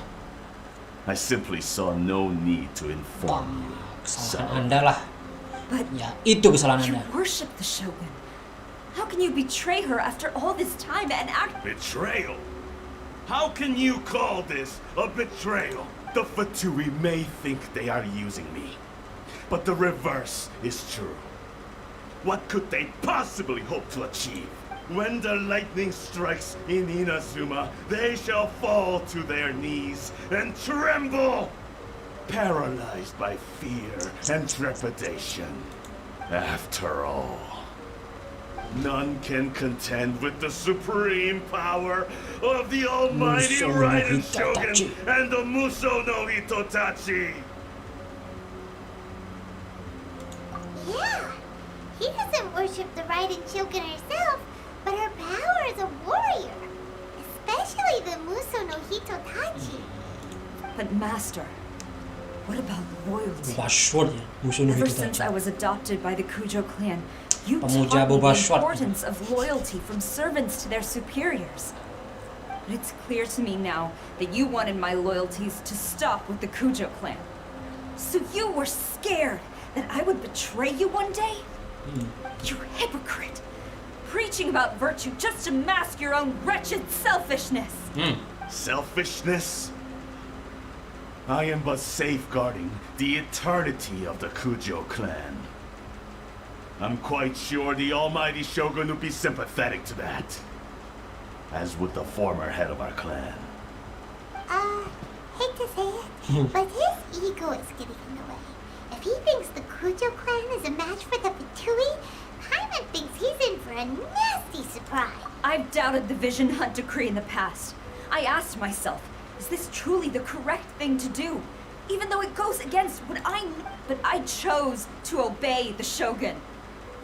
I simply saw no need to inform you. Kesalahan Anda lah. But Ya, itu kesalahan you Anda. worship the shogun. How can you betray her after all this time and act... Betrayal? How can you call this a betrayal? The Fatui may think they are using me, but the reverse is true. What could they possibly hope to achieve? When the lightning strikes in Inazuma, they shall fall to their knees and tremble, paralyzed by fear and trepidation. After all, none can contend with the supreme power of the almighty Muso no Raiden Hitotaki. Shogun and the Muso no Hitotachi. Yeah. He doesn't worship the Raiden Shogun herself, but her power as a warrior. Especially the Muso no Hitotachi. But Master, what about loyalty? Boba Sword ya. Musuh no Ever since I Hitotachi. was adopted by the Kujo clan, you Pemuja taught me the Boba Sword. importance of loyalty from servants to their superiors. But it's clear to me now that you wanted my loyalties to stop with the Kujo clan. So you were scared that I would betray you one day? You hypocrite! Preaching about virtue just to mask your own wretched selfishness! Selfishness? I am but safeguarding the eternity of the Kujo clan. I'm quite sure the almighty Shogun would be sympathetic to that. As would the former head of our clan. Hate to say it, but his ego is getting in the way. If he thinks the Kujo clan is a match for the Fatui, Hyman thinks he's in for a nasty surprise. I've doubted the Vision Hunt decree in the past. I asked myself, is this truly the correct thing to do? Even though it goes against what but I chose to obey the Shogun.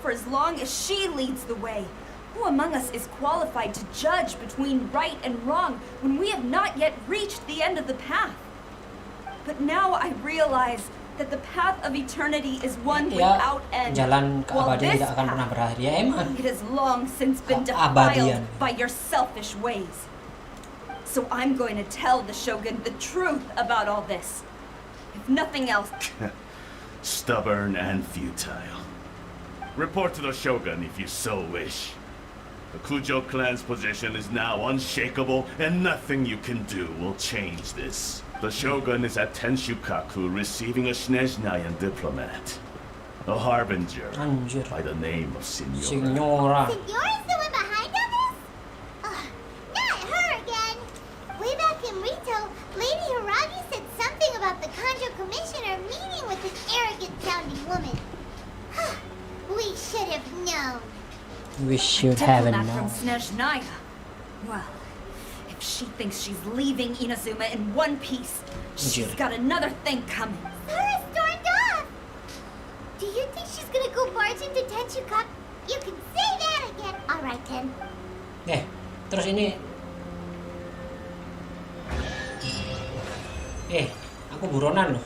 For as long as she leads the way, who among us is qualified to judge between right and wrong when we have not yet reached the end of the path? But now I realize that the path of eternity is one Ya, without end. jalan While keabadian this tidak akan pernah path, berakhir. Ya emang. it has long since been Keabadian. defiled by your selfish ways. So I'm going to tell the Shogun the truth about all this. If nothing else, Stubborn and futile. Report to the Shogun if you so wish. The Kujo clan's position is now unshakable, and nothing you can do will change this. The Shogun is at Tenshukaku receiving a Snezhnayan diplomat. A harbinger Anjir. by the name of Signora. Signora. Signora's the one behind all this? Not her again. Way back in Rito, Lady Haragi said something about the Kanjo Commissioner meeting with an arrogant-sounding woman. We should have Diplomat from known. Snezhnaya. Well, if she thinks she's leaving Inazuma in one piece, she's Jir. got another thing coming. Sarah stormed off! Do you think she's gonna go barge into Tenchuka? You can say that again! Alright, Ten. Terus ini aku buronan loh.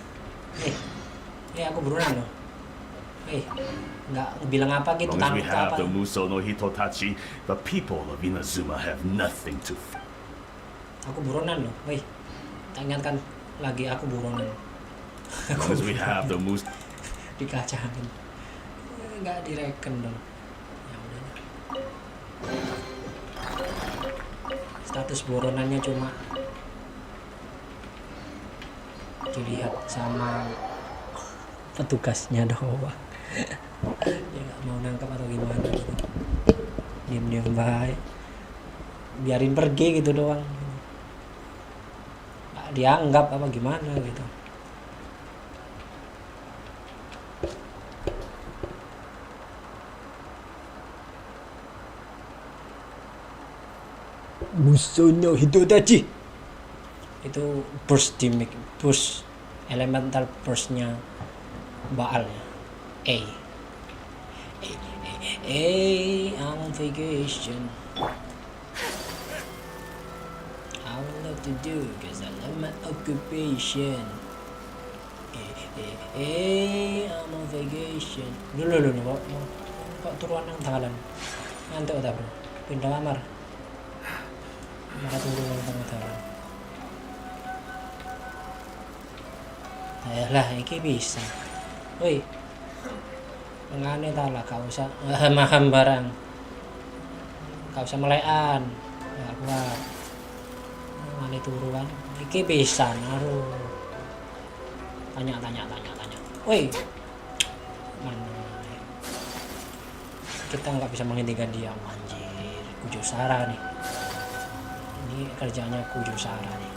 Aku buronan loh. Nggak bilang apa gitu, As long as we tangkap have apa. the Muso no Hitotachi, the people of Inazuma have nothing to fear. Aku buronan loh. Tak ingatkan lagi aku buronan. As long as we have the Muso. Dikacangin. Nggak direken dong. Ya udah. Status buronannya cuma dilihat sama petugasnya doang. Dia nggak mau nangkap atau gimana gitu. Diam-diam baik, biarin pergi gitu doang, nggak dianggap apa gimana gitu. Musono Hitodachi itu burst dimik, burst elemental burstnya Baal ya. I'm on vacation. I would love to do cause I love my occupation. I'm on vacation. Dulu kok turuan nang tangan. Ngantuk ta, Bro? Pindah kamar. Maka tunggu nang tangan. Ayolah, iki bisa. Woi, ngane ta lah, kau usah maham barang, kau usah melekan, ya kuat. Ngane turuan, iki bisa naruh. Tanya. Woi, mana? Kita nggak bisa menghentikan dia, anjir. Kujo Sara nih. Ini kerjanya Kujo Sara nih.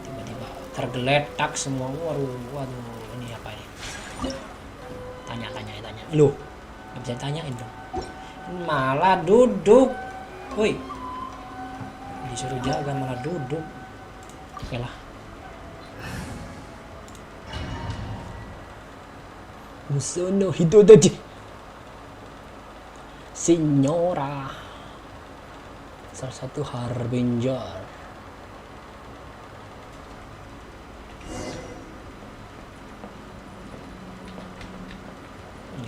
Tiba-tiba tergeletak semua. Waduh. Ini apa ini? Tanya. Loh, nggak bisa tanyain dong. Malah duduk. Woi, disuruh jaga malah duduk. Oke lah. Musono Hitodachi, Signora, salah satu harbinger.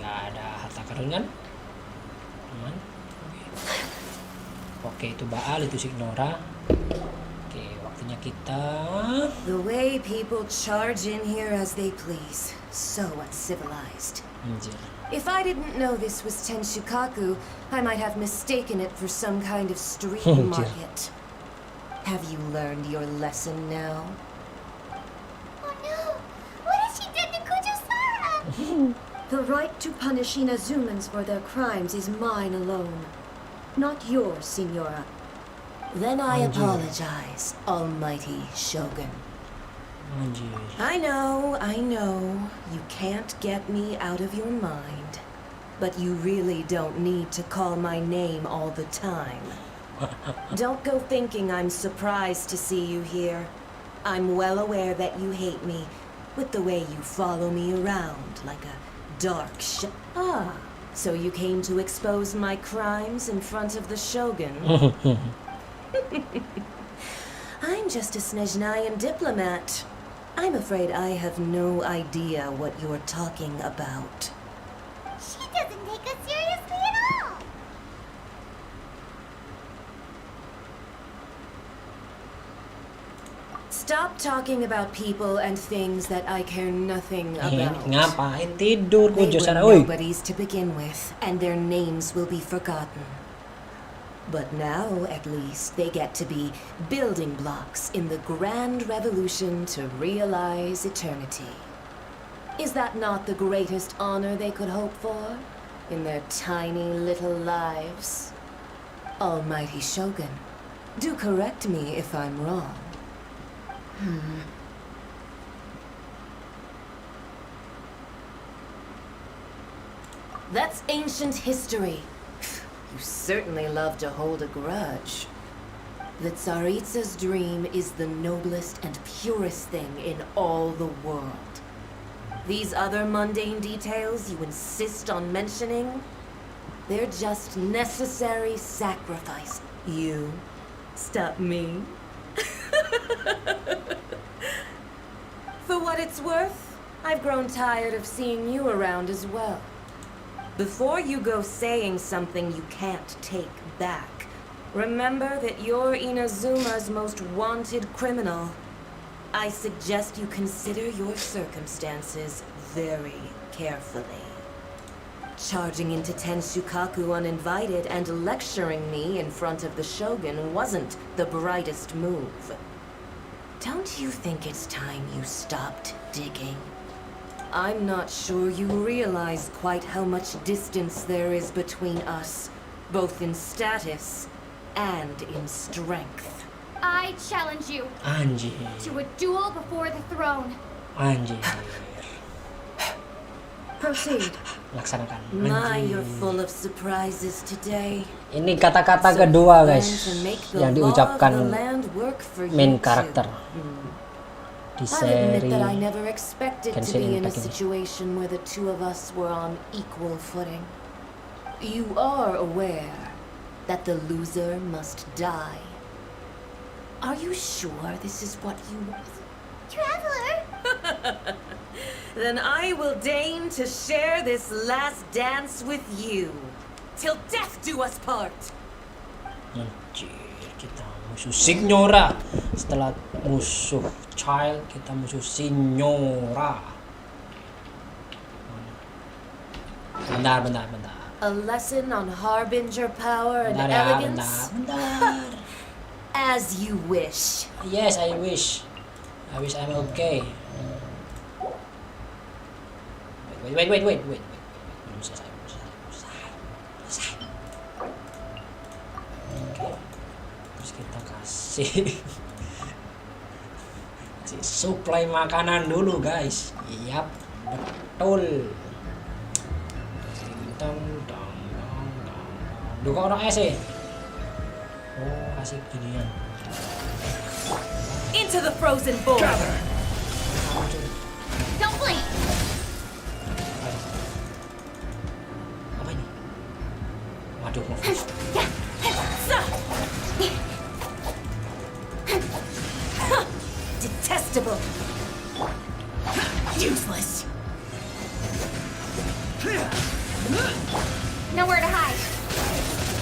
Nggak ada harta karun kan? Aman. Oke, itu Baal, itu Signora. Oke, waktunya kita. The way people charge in here as they please. So uncivilized. Anjir. If I didn't know this was Tenshukaku, I might have mistaken it for some kind of street market. Have you learned your lesson now? Oh no! What has she done to Kujo-Sara? The right to punish Inazumans for their crimes is mine alone, not yours, Signora. Then I apologize, Almighty Shogun. Anjir. I know, you can't get me out of your mind. But you really don't need to call my name all the time. Don't go thinking I'm surprised to see you here. I'm well aware that you hate me, with the way you follow me around like a dark so you came to expose my crimes in front of the Shogun? I'm just a Snezhnayan diplomat. I'm afraid I have no idea what you're talking about. She doesn't take us seriously at all! Stop talking about people and things that I care nothing about. Ngapain tidur They Kujo-Sara? were Oi. nobodies to begin with, and their names will be forgotten. But now, at least, they get to be building blocks in the grand revolution to realize eternity. Is that not the greatest honor they could hope for in their tiny little lives? Almighty Shogun, do correct me if I'm wrong. That's ancient history. You certainly love to hold a grudge. The Tsaritsa's dream is the noblest and purest thing in all the world. These other mundane details you insist on mentioning, they're just necessary sacrifice. You stop me. For what it's worth, I've grown tired of seeing you around as well. Before you go saying something you can't take back, remember that you're Inazuma's most wanted criminal. I suggest you consider your circumstances very carefully. Charging into Tenshukaku uninvited and lecturing me in front of the Shogun wasn't the brightest move. Don't you think it's time you stopped digging? I'm not sure you realize quite how much distance there is between us, both in status and in strength. I challenge you Anjir. to a duel before the throne. Anjir. Proceed. Laksanakan. My, Anjir. you're full of surprises today. Ini kata-kata kedua guys Plan to make the yang law of diucapkan the land work for you main too. karakter di I'll admit seri that I never expected to Genshin be in a Impact ini. situation where the two of us were on equal footing. You are aware that the loser must die. Are you sure this is what you want? Traveler! Then I will deign to share this last dance with you. Till death do us part! Anjir, kita musuh Signora. Setelah musuh Child, kita musuh Signora. Bentar. A lesson on harbinger power and Bentar ya, elegance? bentar. As you wish. Yes, I wish I'm okay. Wait. Belum selesai. Oke. Terus kita kasih supply makanan dulu, guys. Yap, betul. Duh, kok orang es. Oh, kasih ginian. Into the frozen bowl! Don't blink! Apa ini? Waduh, mau Detestable! Useless! Nowhere to hide.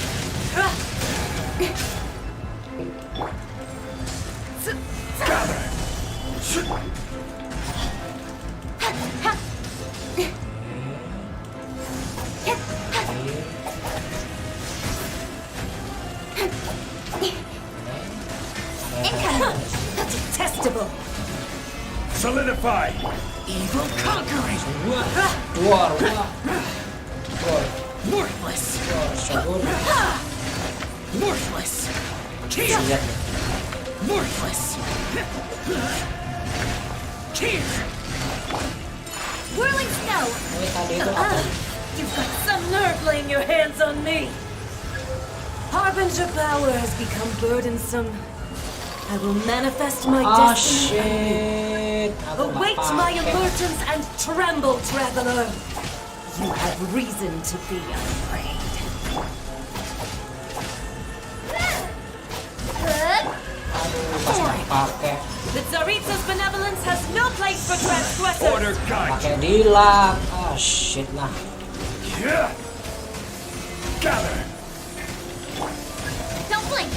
Detestable! Solidify! Evil conquering! Duar. Worthless! Sabun. Worthless! Lihat nih. Worthless! Here! Whirling snow! Tadi itu apa? You've got some nerve laying your hands on me! Harbinger power has become burdensome. I will manifest my Ah, destiny on you. shit. Aku nggak Await my pakai. emergence and tremble, traveler! You have reason to be afraid. Pas nggak pakai. The Tsaritsa's benevolence has no place for transgressors! Order guide! Pakai dilak. Ah, shit lah. Yeah! Gather! Don't blink!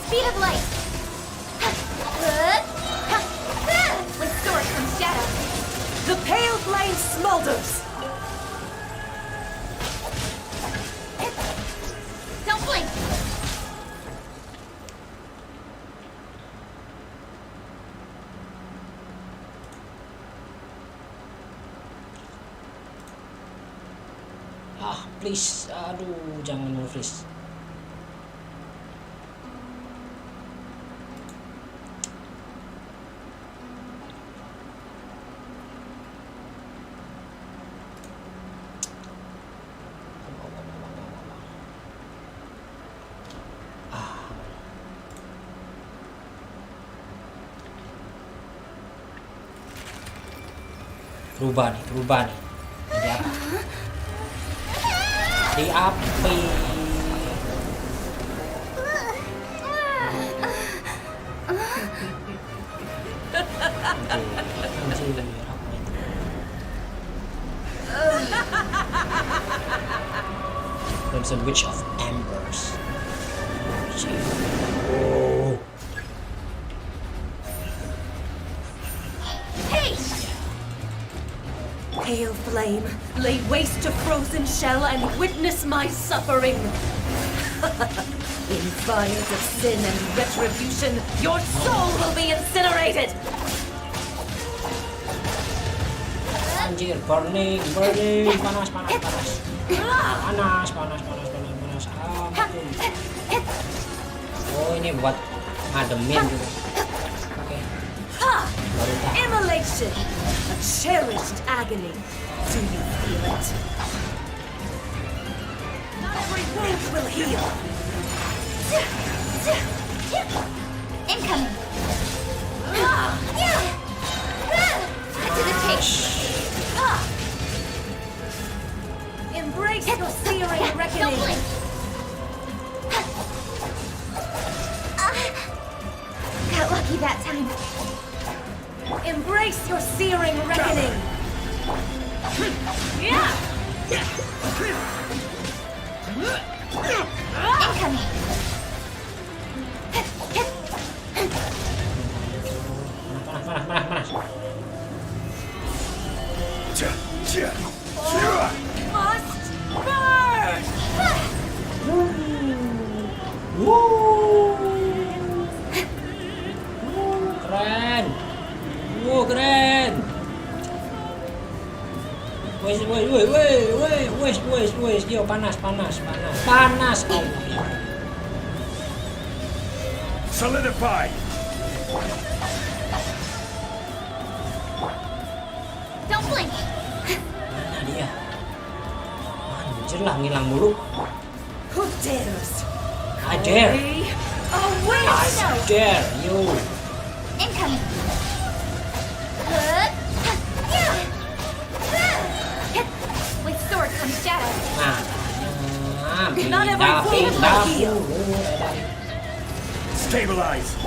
Speed of light! With sword from shadow! The pale flame smolders! Don't blink! Ah, please. Aduh, jangan freeze. Berubah nih. Jadi apa? Di api. Anjir, apa itu? Crimson Witch of Embers. Oh. Pale flame, lay waste to frozen shell and witness my suffering. In fires of sin and retribution, your soul will be incinerated. Anjir, burning, panas. Oh, ini buat ngademin gitu. Oke. Baru tahu. Immolation, a cherished agony. Do you feel it? Not every wound will heal. Incoming. To the tape. Embrace your searing Don't reckoning. blink. Got lucky that time. Embrace your searing reckoning. Incoming. Panas. Must burn. Keren. Wes, yo panas. Oh, Solidify! Don't blink. mana dia? Anjir lah, ngilang mulu. Who dares? I dare. Away! I dare you. Incoming. With sword comes shadow. Not every wound will heal. Stabilize!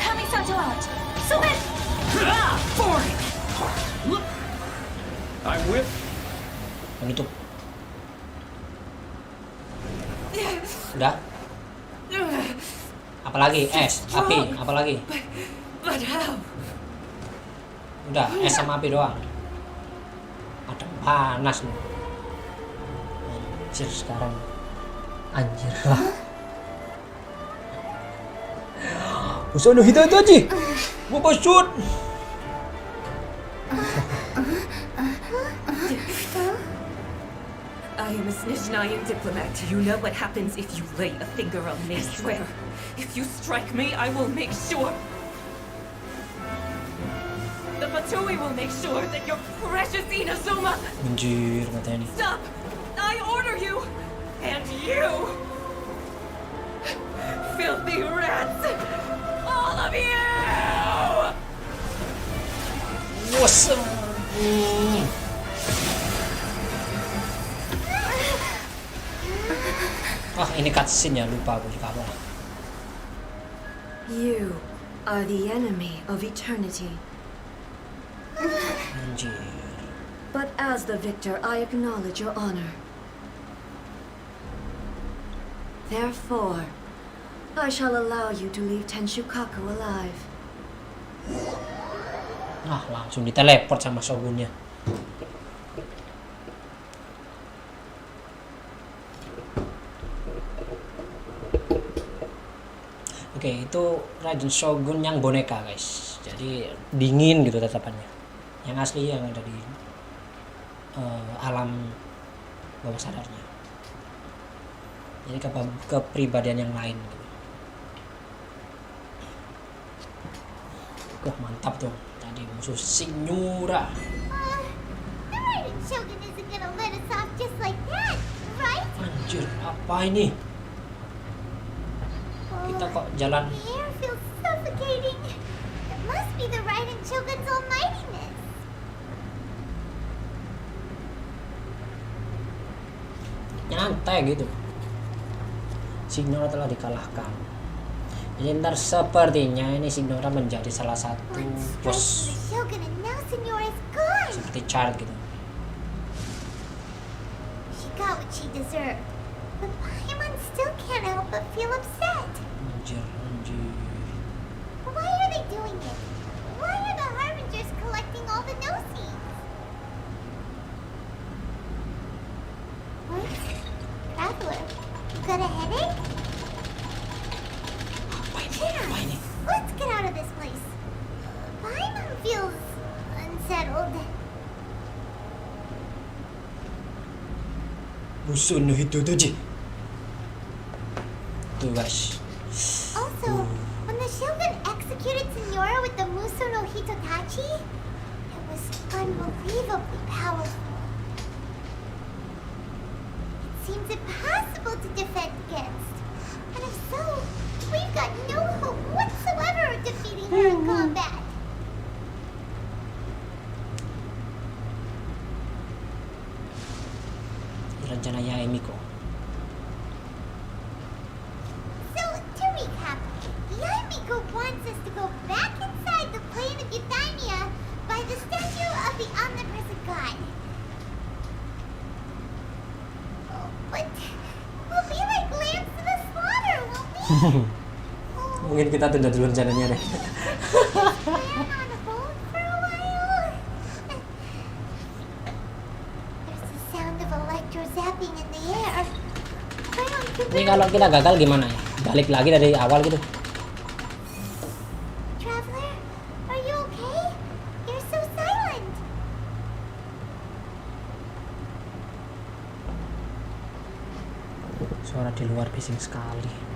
Kami-santo out. Submit. Foreign. I'm with. Menutup. Udah. Apalagi es, api, apalagi. But how? Udah, es sama api doang. Ada panas nih. Anjir sekarang. Anjir lah. Usono Hidatachi. Gua shoot. I am a Snezhnayan diplomat. You know what happens if you lay a finger on me. Swear, if you strike me, I will make sure. The Fatui will make sure that your precious Inazuma. Anjir matanya nih. Stop! I order you! And you! Filthy rats! All of you! Awesome. Ini cutscene ya, lupa aku juga apa. You are the enemy of eternity. Anjir. But as the victor, I acknowledge your honor. Therefore, I shall allow you to leave Tenshukaku alive. Nah, langsung diteleport sama shogunnya. Oke, itu Raden Shogun yang boneka, guys. Jadi dingin gitu tatapannya. Yang asli yang ada di alam bawah sadarnya. Jadi kepribadian yang lain gitu. Wah, mantap tuh. Tadi musuh Signora. The Raiden Shogun isn't gonna let us off just like that, right? Anjir, apa ini? Kita kok jalan. The air feels suffocating. must be the Raiden Shogun's almightiness. Nyantai gitu. Signora telah dikalahkan. Jadi ntar sepertinya ini Signora menjadi salah satu bos The Shogun and now Signora is gone. seperti Child gitu. She got what she deserved. But Paimon still can't help but feel upset. Anjir. Why are they doing it? Why are the Harbingers collecting all the no-seeds? What? Traveler, you got a headache? Apa ini? Let's get out of this place. Paimon feels unsettled. Musuh no Hitodoji. Tuh guys. Also, when the Shogun executed Signora with the Muso no Hitotachi, it was unbelievably powerful. It seems impossible to defend against. And if so, we've got no hope whatsoever of defeating her in combat. Rencana Yaemiko. So, to recap, Yaemiko wants us to go back inside the plane of Euthymia by the statue of the omnipresent god. Oh, but we'll be like lambs to the slaughter, won't we? Mungkin kita tunda dulu rencananya deh. Plan on hold for a while. There's the sound of electro zapping in the air. Ini kalau kita gagal gimana ya? Balik lagi dari awal gitu. Traveler, are you okay? You're so silent. Suara di luar bising sekali.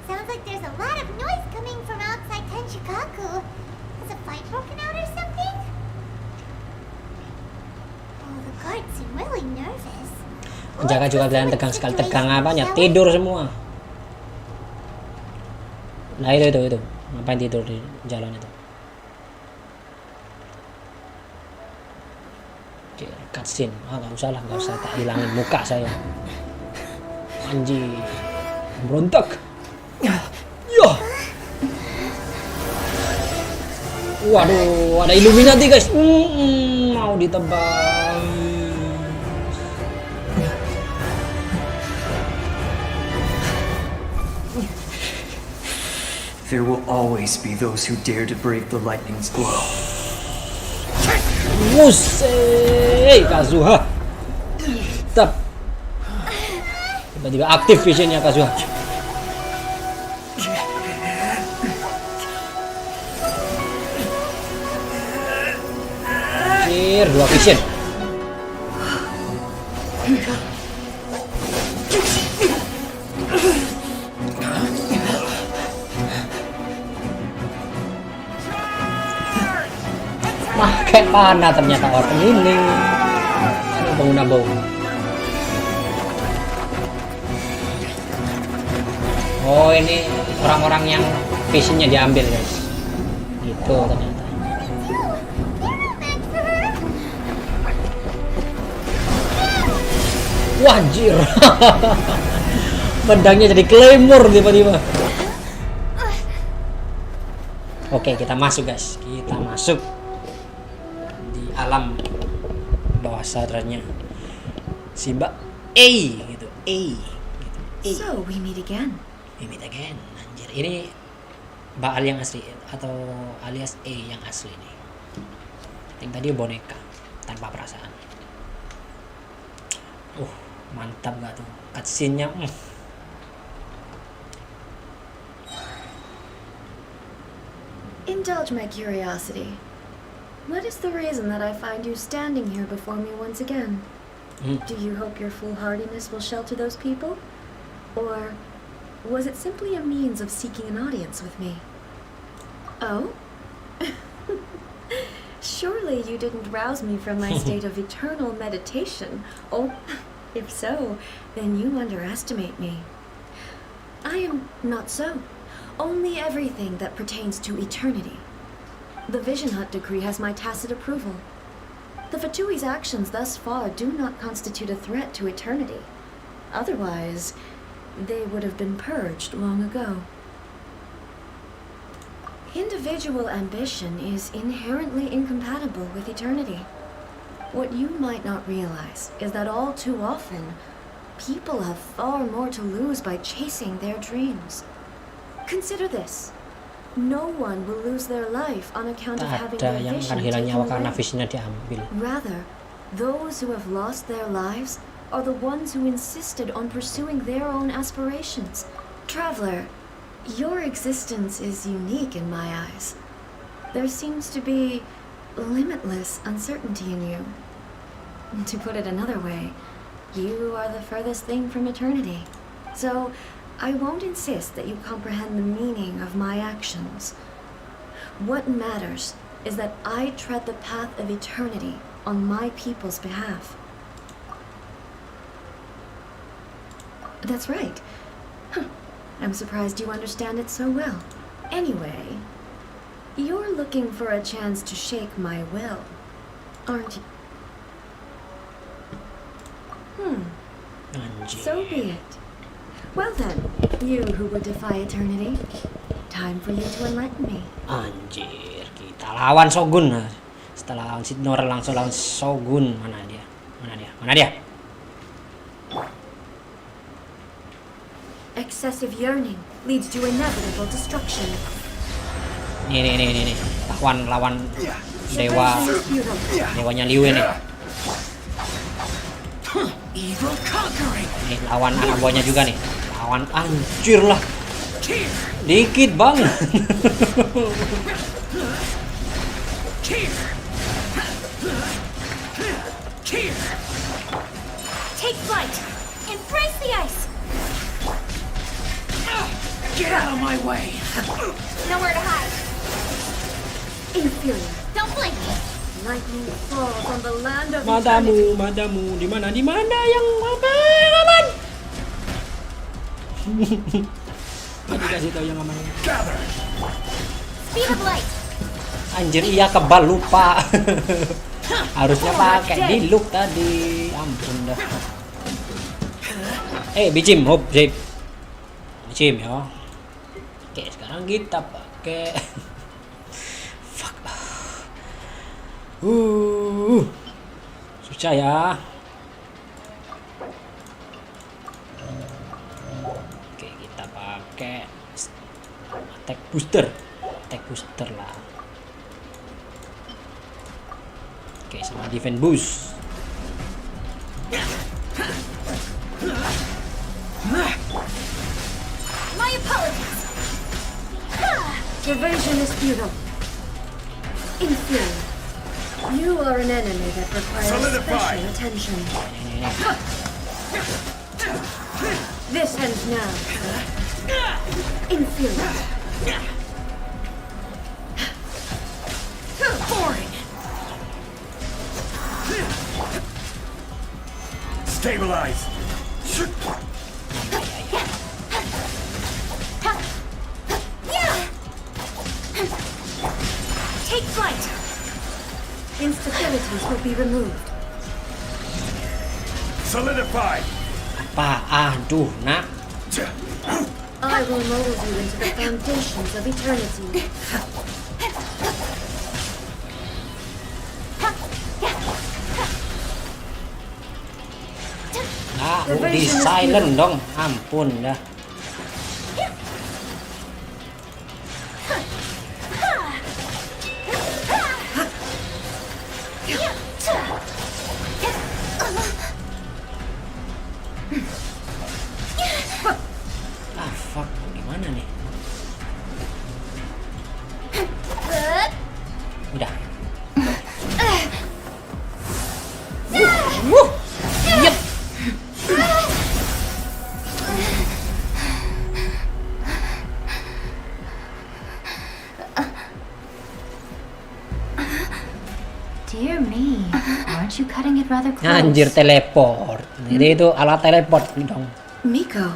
Sounds like there's a lot of noise coming from outside Tenshikaku. Has a fight broken out or something? Oh, the guards seem really nervous. Penjaga juga kelihatan tegang sekali. Tegang apanya? Tidur semua. Nah itu. Ngapain tidur di jalan itu? Oke, cutscene. Nggak usah lah. Nggak usah tak hilangin muka saya. Anjir. Berontak. Ya. Waduh, ada Illuminati guys. Mau ditebang. There will always be those who dare to brave the lightning's glow. Musey, Kazuha. Tetap. Tiba-tiba aktif visionnya Kazuha. Anjir, 2 vision. Kayak panah ternyata orang ini. Aduh, bangun bau. Oh, ini orang-orang yang visionnya diambil guys. Gitu ternyata. Wajir. Pedangnya jadi claymore tiba-tiba. Oke, kita masuk guys. Kita masuk alam bawah sadarnya Simba gitu. So we meet again. Anjir, ini Baal yang asli atau alias yang asli nih. Yang tadi boneka tanpa perasaan. Mantap gak tuh cutscene-nya. Indulge my curiosity. What is the reason that I find you standing here before me once again? Do you hope your foolhardiness will shelter those people? Or was it simply a means of seeking an audience with me? Oh? Surely you didn't rouse me from my state of eternal meditation. Oh, if so, then you underestimate me. I am not so. Only everything that pertains to eternity. The Vision Hut decree has my tacit approval. The Fatui's actions thus far do not constitute a threat to eternity. Otherwise, they would have been purged long ago. Individual ambition is inherently incompatible with eternity. What you might not realize is that all too often, people have far more to lose by chasing their dreams. Consider this. No one will lose their life on account of having their vision taken away. Rather, those who have lost their lives are the ones who insisted on pursuing their own aspirations. Traveler, your existence is unique in my eyes. There seems to be limitless uncertainty in you. To put it another way, you are the furthest thing from eternity. So, I won't insist that you comprehend the meaning of my actions. What matters is that I tread the path of eternity on my people's behalf. That's right. I'm surprised you understand it so well. Anyway, you're looking for a chance to shake my will, aren't you? So be it. Well then, you who would defy eternity, time for you to enlighten me. Anjir, kita lawan Shogun. Setelah lawan Sidnor langsung lawan Shogun. Mana dia? Excessive yearning leads to inevitable destruction. Nih. Lawan dewanya Liu nih. Nih lawan anak buahnya juga nih. Lawan anjir lah. Dikit banget. Take flight. Embrace the ice. Get out of my way! Nowhere to hide. Inferior. Don't blink. Lightning falls on the land of Madamu, di mana yang aman? Tadi kasih tahu yang aman. Speed of light. Anjir, iya kebal lupa. Harusnya pakai diluk tadi. Ampun dah. Bijim, hop, sip. Bijim ya. Oke, sekarang kita pakai fuck. Susah ya. Oke, kita pakai attack booster lah. Oke, sama defense boost. My apologies. Evasion is futile. Inferior. You are an enemy that requires special attention. This ends now. Inferior. Boring. Stabilize. Take flight. Instabilities will be removed. Solidify. Aduh, nak. I will mold you into the foundations of eternity. Nah, di silent dong. Ampun dah. Fuck, gimana nih? Udah. Yep. Dear me, aren't you cutting it rather close? Anjir, teleport. Jadi itu alat teleport dong. Miko,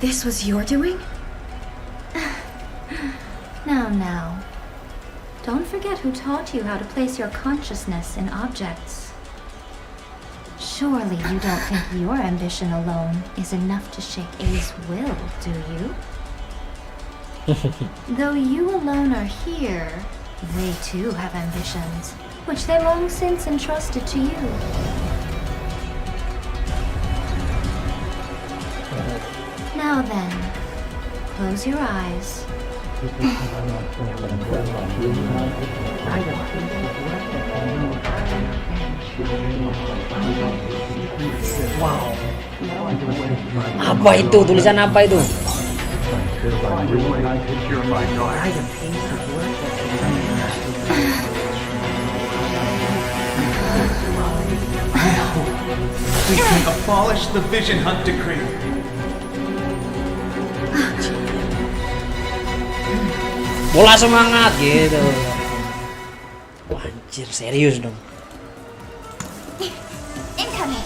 this was your doing? Now. Don't forget who taught you how to place your consciousness in objects. Surely you don't think your ambition alone is enough to shake A's will, do you? Though you alone are here, they too have ambitions, which they long since entrusted to you. Now then, close your eyes. Wow. Apa itu? Tulisan apa itu? We can abolish the Vision Hunt Decree. Bola semangat gitu. Wah, anjir, serius dong. Incoming.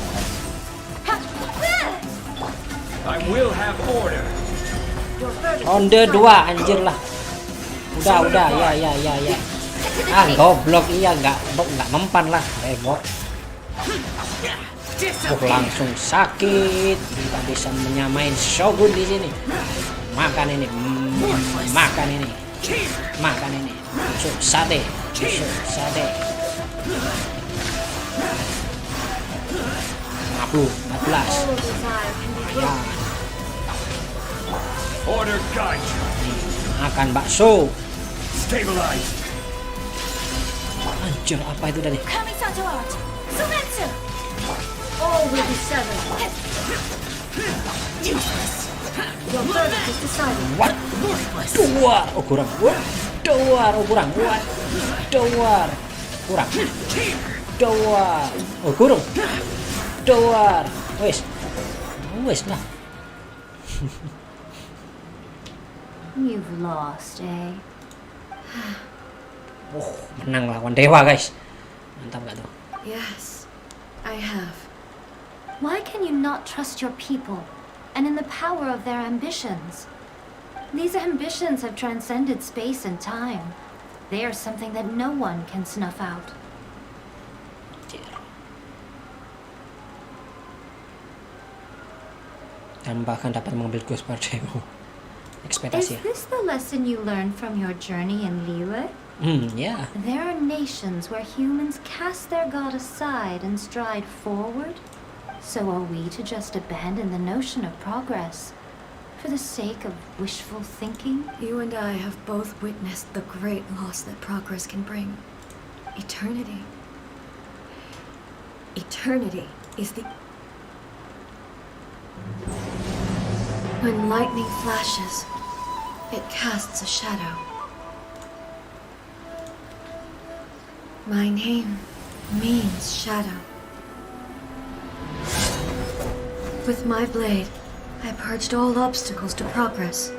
I will have order. Ronde 2 anjir lah. Udah, ya. Ah, goblok iya enggak mempan lah, bego. Langsung sakit. Tidak bisa menyamain Shogun di sini. Makan ini. Tusuk sate. 50. Ya. Order guide. Makan bakso. Stabilize. Anjir, apa itu tadi? Kamisato art. Sumetsu. All will be severed. Your verdict is decided. What? Duar. Oh kurang. Duar. Oh kurang. Duar. Wes lah. You've lost, eh? Oh, menang lawan dewa, guys. Mantap gak tuh? Yes, I have. Why can you not trust your people and in the power of their ambitions? These ambitions have transcended space and time. They are something that no one can snuff out. Dan bahkan dapat mengambil Ghost Pardew. Ekspektasi. Is this the lesson you learned from your journey in Liyue? Yeah. There are nations where humans cast their god aside and stride forward. So are we to just abandon the notion of progress for the sake of wishful thinking? You and I have both witnessed the great loss that progress can bring. Eternity. Eternity is the... When lightning flashes, it casts a shadow. My name means shadow. With my blade, I purged all obstacles to progress.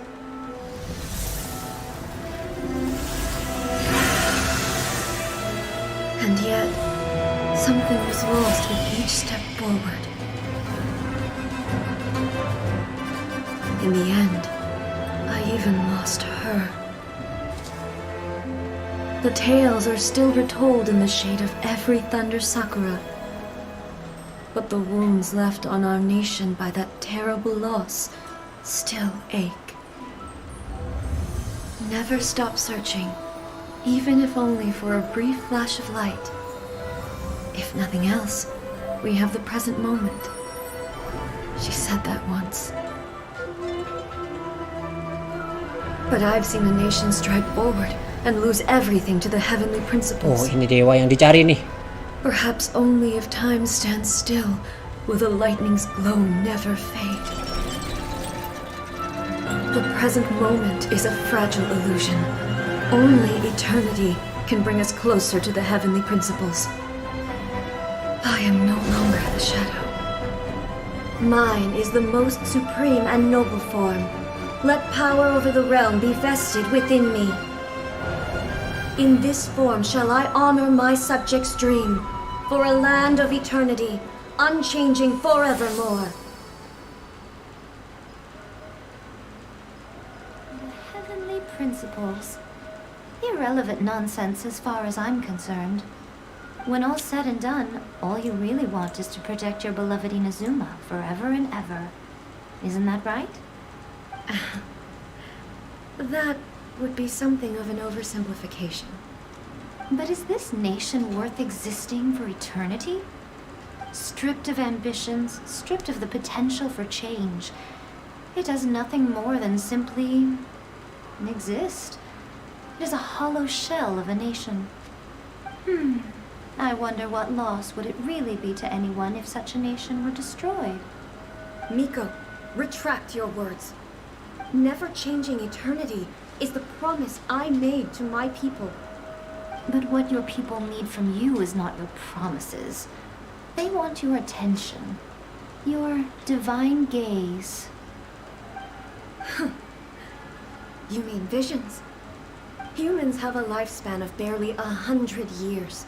And yet, something was lost with each step forward. In the end, I even lost her. The tales are still retold in the shade of every thunder sakura. But the wounds left on our nation by that terrible loss still ache. Never stop searching, even if only for a brief flash of light. If nothing else, we have the present moment. She said that once. But I've seen a nation stride forward and lose everything to the heavenly principles. Oh, ini dewa yang dicari nih. Perhaps only if time stands still will the lightning's glow never fade. The present moment is a fragile illusion. Only eternity can bring us closer to the heavenly principles. I am no longer the shadow. Mine is the most supreme and noble form. Let power over the realm be vested within me. In this form shall I honor my subjects' dream, for a land of eternity, unchanging forevermore. The heavenly principles. Irrelevant nonsense as far as I'm concerned. When all's said and done, all you really want is to protect your beloved Inazuma forever and ever. Isn't that right? That would be something of an oversimplification. But is this nation worth existing for eternity? Stripped of ambitions, stripped of the potential for change, it does nothing more than simply exist. It is a hollow shell of a nation. I wonder what loss would it really be to anyone if such a nation were destroyed. Miko, retract your words. Never changing eternity is the promise I made to my people. But what your people need from you is not your promises. They want your attention, your divine gaze. You mean visions? Humans have a lifespan of barely 100 years.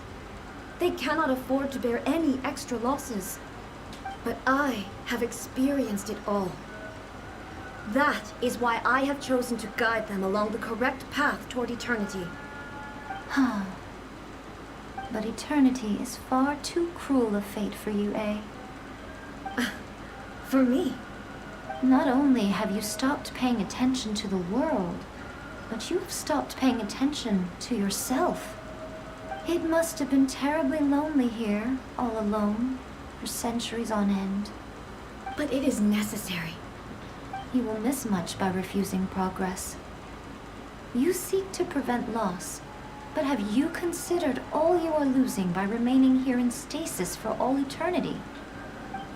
They cannot afford to bear any extra losses. But I have experienced it all. That is why I have chosen to guide them along the correct path toward eternity. But eternity is far too cruel a fate for you, eh? For me? Not only have you stopped paying attention to the world, but you have stopped paying attention to yourself. It must have been terribly lonely here, all alone, for centuries on end. But it is necessary. You will miss much by refusing progress. You seek to prevent loss, but have you considered all you are losing by remaining here in stasis for all eternity?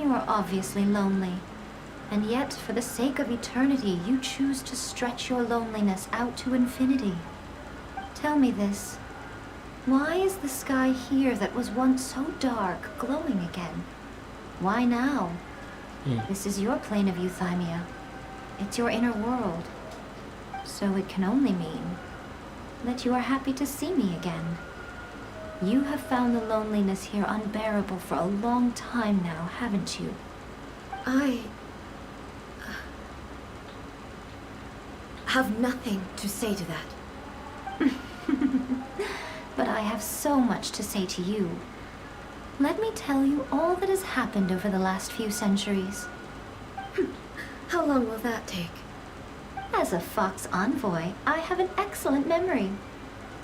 You are obviously lonely, and yet for the sake of eternity you choose to stretch your loneliness out to infinity. Tell me this. Why is the sky here that was once so dark glowing again? Why now? This is your plane of euthymia. It's your inner world. So it can only mean that you are happy to see me again. You have found the loneliness here unbearable for a long time now, haven't you? I have nothing to say to that. But I have so much to say to you. Let me tell you all that has happened over the last few centuries. How long will that take? As a Fox envoy, I have an excellent memory.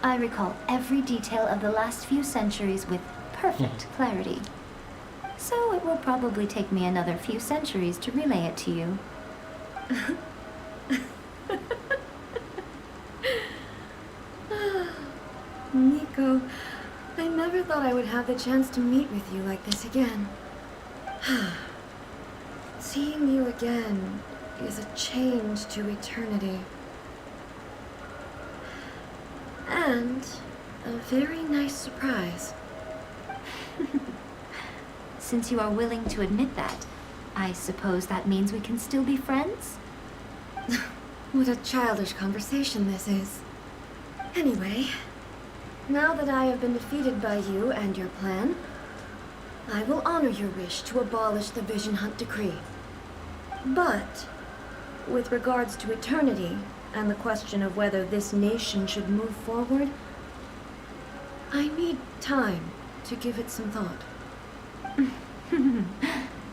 I recall every detail of the last few centuries with perfect clarity. So it will probably take me another few centuries to relay it to you. Miko, I never thought I would have the chance to meet with you like this again. Seeing you again is a change to eternity. And a very nice surprise. Since you are willing to admit that, I suppose that means we can still be friends? What a childish conversation this is. Anyway, now that I have been defeated by you and your plan, I will honor your wish to abolish the Vision Hunt Decree. But, with regards to eternity and the question of whether this nation should move forward, I need time to give it some thought.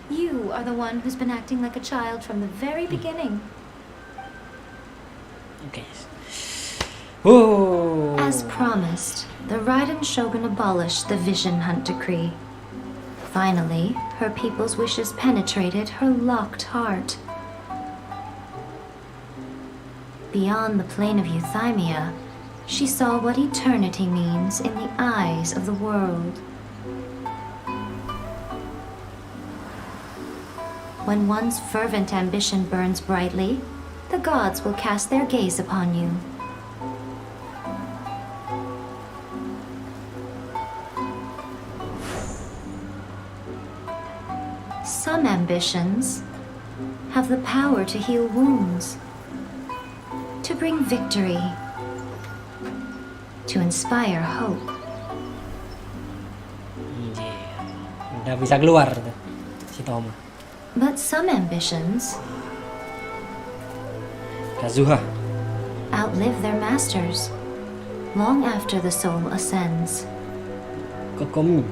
You are the one who's been acting like a child from the very beginning. Okay. Oh. As promised, the Raiden Shogun abolished the Vision Hunt Decree. Finally, her people's wishes penetrated her locked heart. Beyond the plane of euthymia, she saw what eternity means in the eyes of the world. When one's fervent ambition burns brightly, the gods will cast their gaze upon you. Some ambitions have the power to heal wounds, to bring victory, to inspire hope. Udah bisa keluar tuh, si Toma. But some ambitions Kazuha outlive their masters. long after the soul ascends. Kokomi.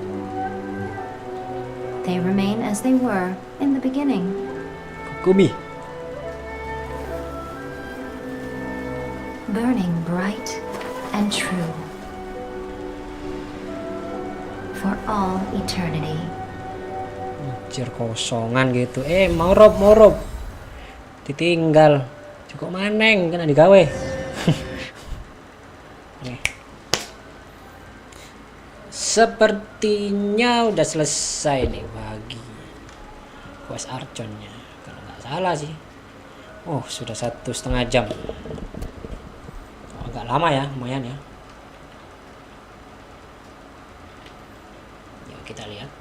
They remain as they were in the beginning. Kokomi. Burning bright and true. For all eternity. Anjir, kosongan gitu. Morob. Ditinggal. Cukup maneng kena digawe. Nih. Sepertinya udah selesai nih bagi quest Archonnya, kalau nggak salah sih. Oh, sudah 1,5 jam. Agak lama ya, lumayan ya. Yuk kita lihat.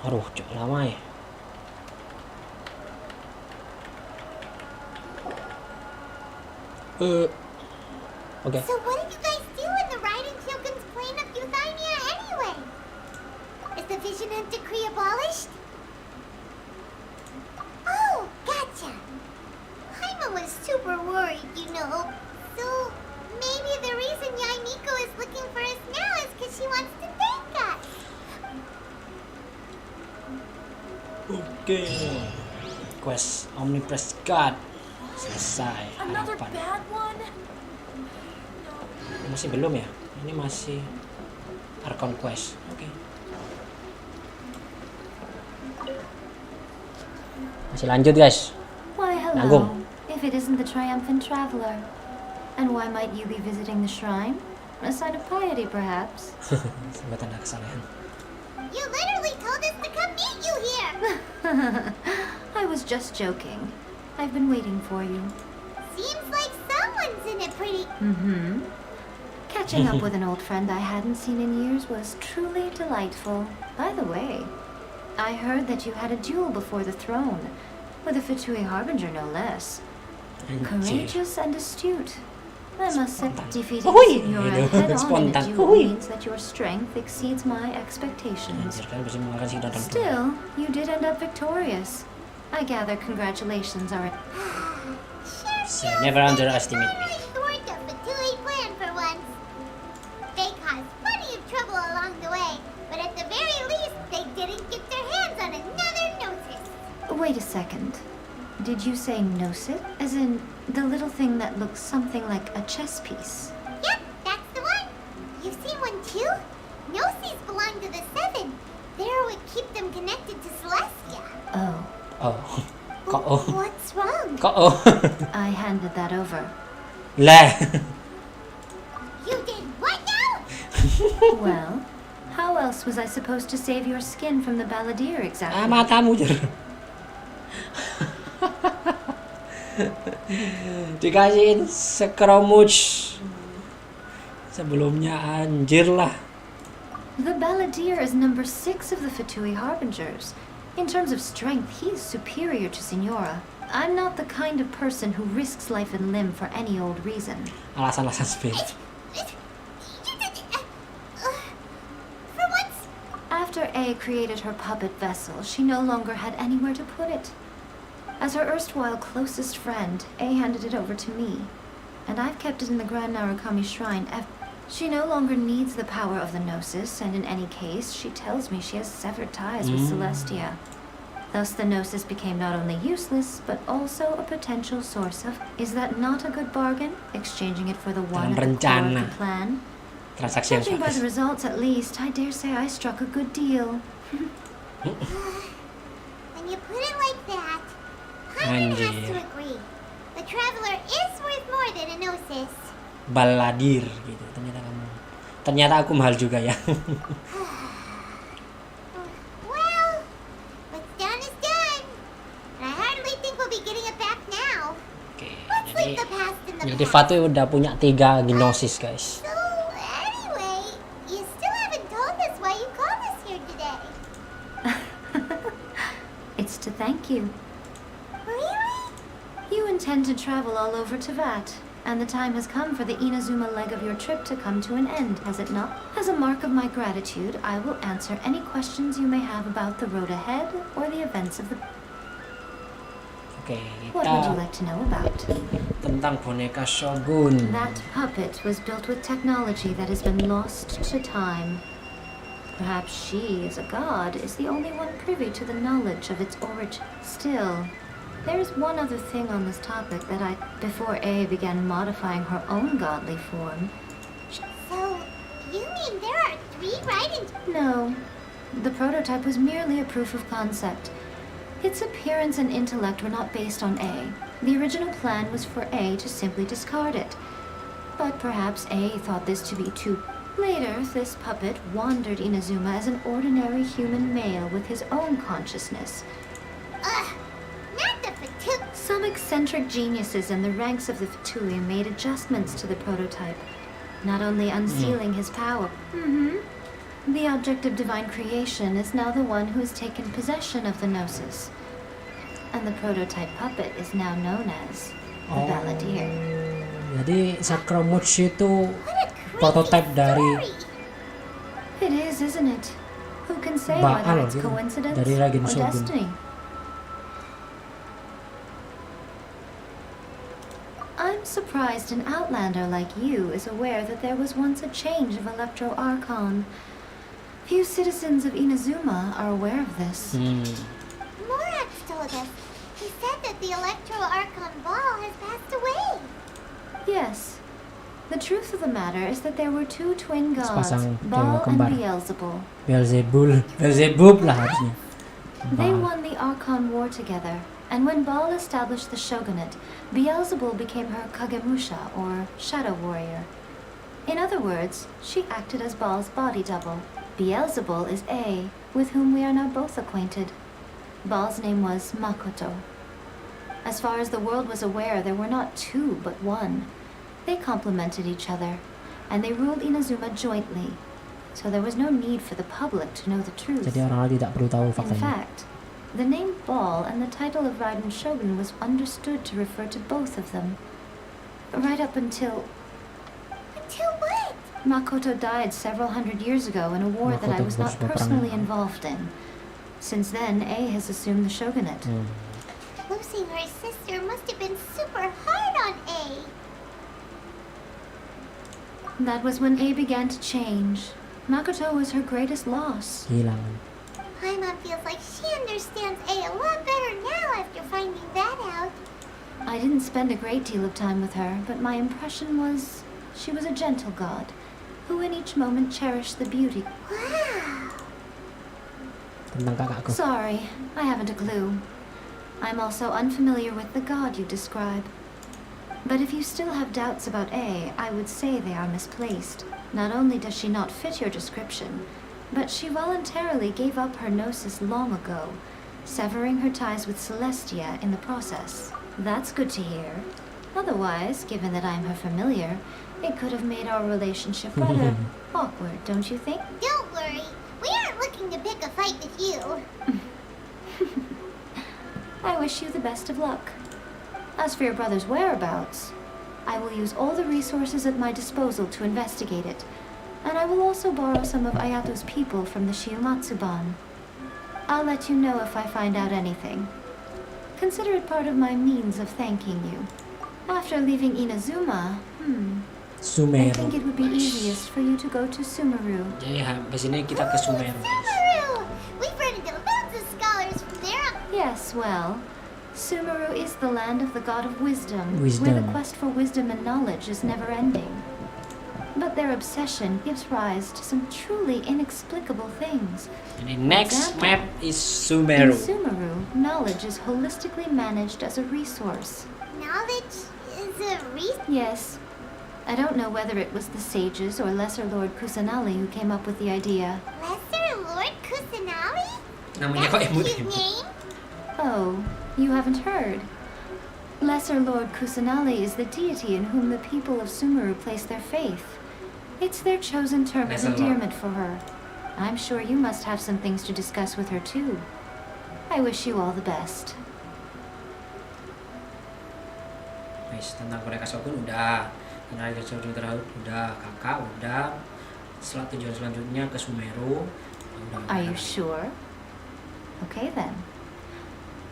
Aduh, cukup lama ya. Okay. So what did you guys do when the riding Shogun's plane of Euthymia anyway? Is the Vision Hunt decree abolished? Oh, gotcha. Haima was super worried, you know. So maybe the reason Yai Miko is looking for us now is because she wants to thank us. Oke. Quest Omnipress God selesai. Another Harapan. bad one? Masih belum ya? Ini masih Arcon quest. Oke. Masih lanjut, guys. Why, hello. Nanggung. If it isn't the triumphant traveler. And why might you be visiting the shrine? A sign of piety, perhaps? Sebuah tanda kesalahan. You literally told us to come meet you here. I was just joking. I've been waiting for you. Seems like someone's in it pretty. Mm-hmm. Catching up with an old friend I hadn't seen in years was truly delightful. By the way, I heard that you had a duel before the throne, with a Fatui Harbinger no less. Courageous and astute. I must say, defeating Signora head-on in a duel means that your strength exceeds my expectations. Still, you did end up victorious. I gather congratulations are... So never underestimate me. Thwart the Fatui plan for once. They caused plenty of trouble along the way, but at the very least, they didn't get their hands on another notice. Wait a second. Did you say gnosis? As in, the little thing that looks something like a chess piece? Yep, that's the one. You've seen one too? Gnosis belong to the Seven. They're what keep them connected to Celestia. Oh. Oh. What's wrong? I handed that over. Lah. You did what now? Well, how else was I supposed to save your skin from the balladeer exactly? Matamu jer. Dikasihin sekromuch. Sebelumnya anjir lah. The balladeer is number 6 of the Fatui Harbingers. In terms of strength, he is superior to Signora. I'm not the kind of person who risks life and limb for any old reason. Alasan-alasan speed. For once. After A created her puppet vessel, she no longer had anywhere to put it. As her erstwhile closest friend, A handed it over to me, and I've kept it in the Grand Narukami Shrine ever. She no longer needs the power of the Gnosis, and in any case, she tells me she has severed ties with Celestia. Thus the Gnosis became not only useless, but also a potential source of... Is that not a good bargain? Exchanging it for the one at the core of the plan? Transaksi yang Judging by the sukses. results, at least, I dare say I struck a good deal. When you put it like that, Hyman has to agree. The Traveler is worth more than a Gnosis. Balladeer gitu. Ternyata aku mahal juga ya. Well, what's done is done. And I hardly think we'll be getting it back now. Oke, Let's leave the past in the jadi past. Fatui udah punya 3 gnosis, guys. So, anyway, you still haven't told intend to travel all over Teyvat, and the time has come for the Inazuma leg of your trip to come to an end, has it not? As a mark of my gratitude, I will answer any questions you may have about the road ahead or the events of the... Oke, What would you kita like to know about? tentang boneka Shogun. That puppet was built with technology that has been lost to time. Perhaps she, as a god, is the only one privy to the knowledge of its origin. Still, there's one other thing on this topic that before A began modifying her own godly form. So, you mean there are 3 riding... No. The prototype was merely a proof of concept. Its appearance and intellect were not based on A. The original plan was for A to simply discard it. But perhaps A thought this to be too... Later, this puppet wandered Inazuma as an ordinary human male with his own consciousness. Not the Fatui. Some eccentric geniuses in the ranks of the Fatui made adjustments to the prototype, not only unsealing his power. The object of divine creation is now the one who has taken possession of the Gnosis. And the prototype puppet is now known as the Balladeer. Jadi Sacramouche itu prototype dari It is, isn't it? Who can say whether Baal it's gitu, coincidence dari Ragen or Shogun. destiny? I'm surprised an outlander like you is aware that there was once a change of Electro Archon. Few citizens of Inazuma are aware of this. Morax told us. He said that the Electro Archon ball has passed away. Yes. The truth of the matter is that there were 2 twin gods, Sepasang Baal dewa and kembar. Beelzebub lah harusnya. They Baal. won the Archon War together, and when Baal established the shogunate, Beelzebul became her Kagemusha, or shadow warrior. In other words, she acted as Baal's body double. Beelzebul is A, with whom we are now both acquainted. Baal's name was Makoto. As far as the world was aware, there were not 2, but 1. They complemented each other, and they ruled Inazuma jointly, so there was no need for the public to know the truth. Jadi orang-orang tidak perlu tahu In faktanya. fact, the name Baal and the title of Raiden Shogun was understood to refer to both of them. Right up until... Until what? Makoto died several hundred years ago in a war that I Makoto was not berperang. personally involved in. Since then, A has assumed the shogunate. Losing her sister must have been super hard on A. That was when A began to change. Makoto was her greatest loss. Kehilangan. Paimon feels like she understands A a lot better now after finding that out. I didn't spend a great deal of time with her, but my impression was she was a gentle god, who in each moment cherished the beauty. Wow. Tentang kakakku. Sorry, I haven't a clue. I'm also unfamiliar with the god you describe. But if you still have doubts about A, I would say they are misplaced. Not only does she not fit your description, but she voluntarily gave up her gnosis long ago, severing her ties with Celestia in the process. That's good to hear. Otherwise, given that I'm her familiar, it could have made our relationship rather awkward, don't you think? Don't worry. We aren't looking to pick a fight with you. I wish you the best of luck. As for your brother's whereabouts, I will use all the resources at my disposal to investigate it, and I will also borrow some of Ayato's people from the Shiumatsuban. I'll let you know if I find out anything. Consider it part of my means of thanking you. After leaving Inazuma, I Sumeru. think it would be easiest for you to go to Sumeru. Jadi habis ini kita ke Sumeru. Sumeru! We've run into lots of scholars from there. Yes, well, Sumeru is the land of the god of wisdom, where the quest for wisdom and knowledge is never-ending. But their obsession gives rise to some truly inexplicable things. Jadi next example, map is In Sumeru. Sumeru, knowledge is holistically managed as a resource. Knowledge is a reason. Yes. I don't know whether it was the sages or Lesser Lord Kusanali who came up with the idea. Lesser Lord Kusanali? Namanya kok That's a imut cute name. Oh, you haven't heard. Lesser Lord Kusanali is the deity in whom the people of Sumeru place their faith. It's their chosen term of Lesser Lord. endearment for her. I'm sure you must have some things to discuss with her too. I wish you all the best. Wis, tentang mereka Shogun udah, tentang Shogun terakhir udah, kakak udah, tujuan selanjutnya ke Sumeru. Udah, Are you sure? Okay then.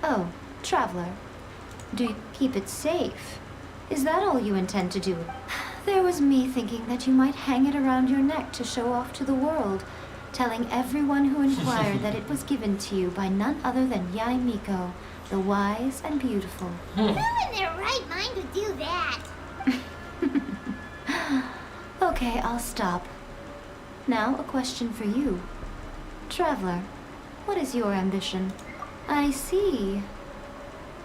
Oh, traveler. Do you keep it safe? Is that all you intend to do? There was me thinking that you might hang it around your neck to show off to the world, telling everyone who inquired that it was given to you by none other than Yae Miko, the wise and beautiful. Who in their right mind would do that? Okay, I'll stop. Now a question for you. Traveler, what is your ambition? I see.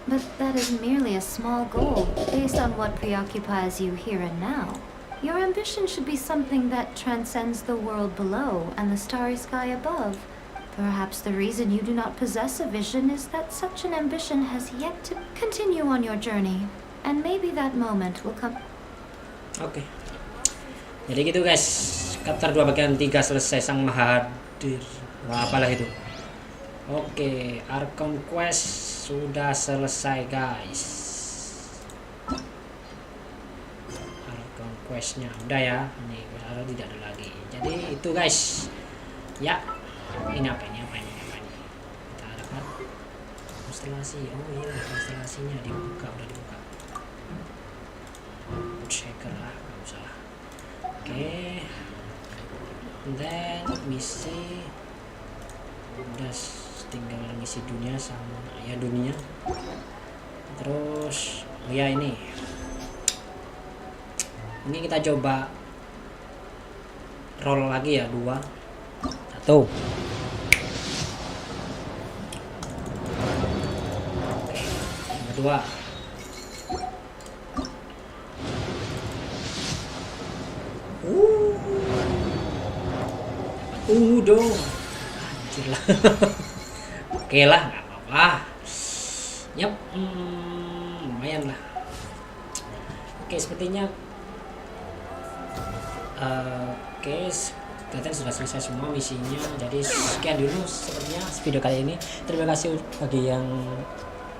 But that is merely a small goal, based on what preoccupies you here and now. Your ambition should be something that transcends the world below and the starry sky above. Perhaps the reason you do not possess a vision is that such an ambition has yet to continue on your journey. And maybe that moment will come. Oke. Jadi gitu guys, chapter 2 bagian 3 selesai, sang mahadir. Wah, apalah itu. Oke, Archon Quest sudah selesai guys. Archon Questnya udah ya, ini tidak ada lagi. Jadi itu guys. Ya, ini apa ini? Kita dapat konstelasi. Oh iya, konstelasinya udah dibuka. Checker lah, nggak usah lah. Oke. Dan misi udah, tinggal ngisi dunia sama ya dunia. Terus ya ini kita coba roll lagi ya, 2 1. Yang kedua tunggu dong, anjir lah. Oke lah, nggak apa-apa. Yap, lumayan lah. Oke, sepertinya kelihatan sudah selesai semua misinya. Jadi sekian dulu sepertinya video kali ini. Terima kasih bagi yang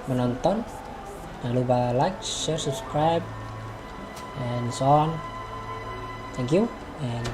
menonton. Jangan lupa like, share, subscribe, and so on. Thank you and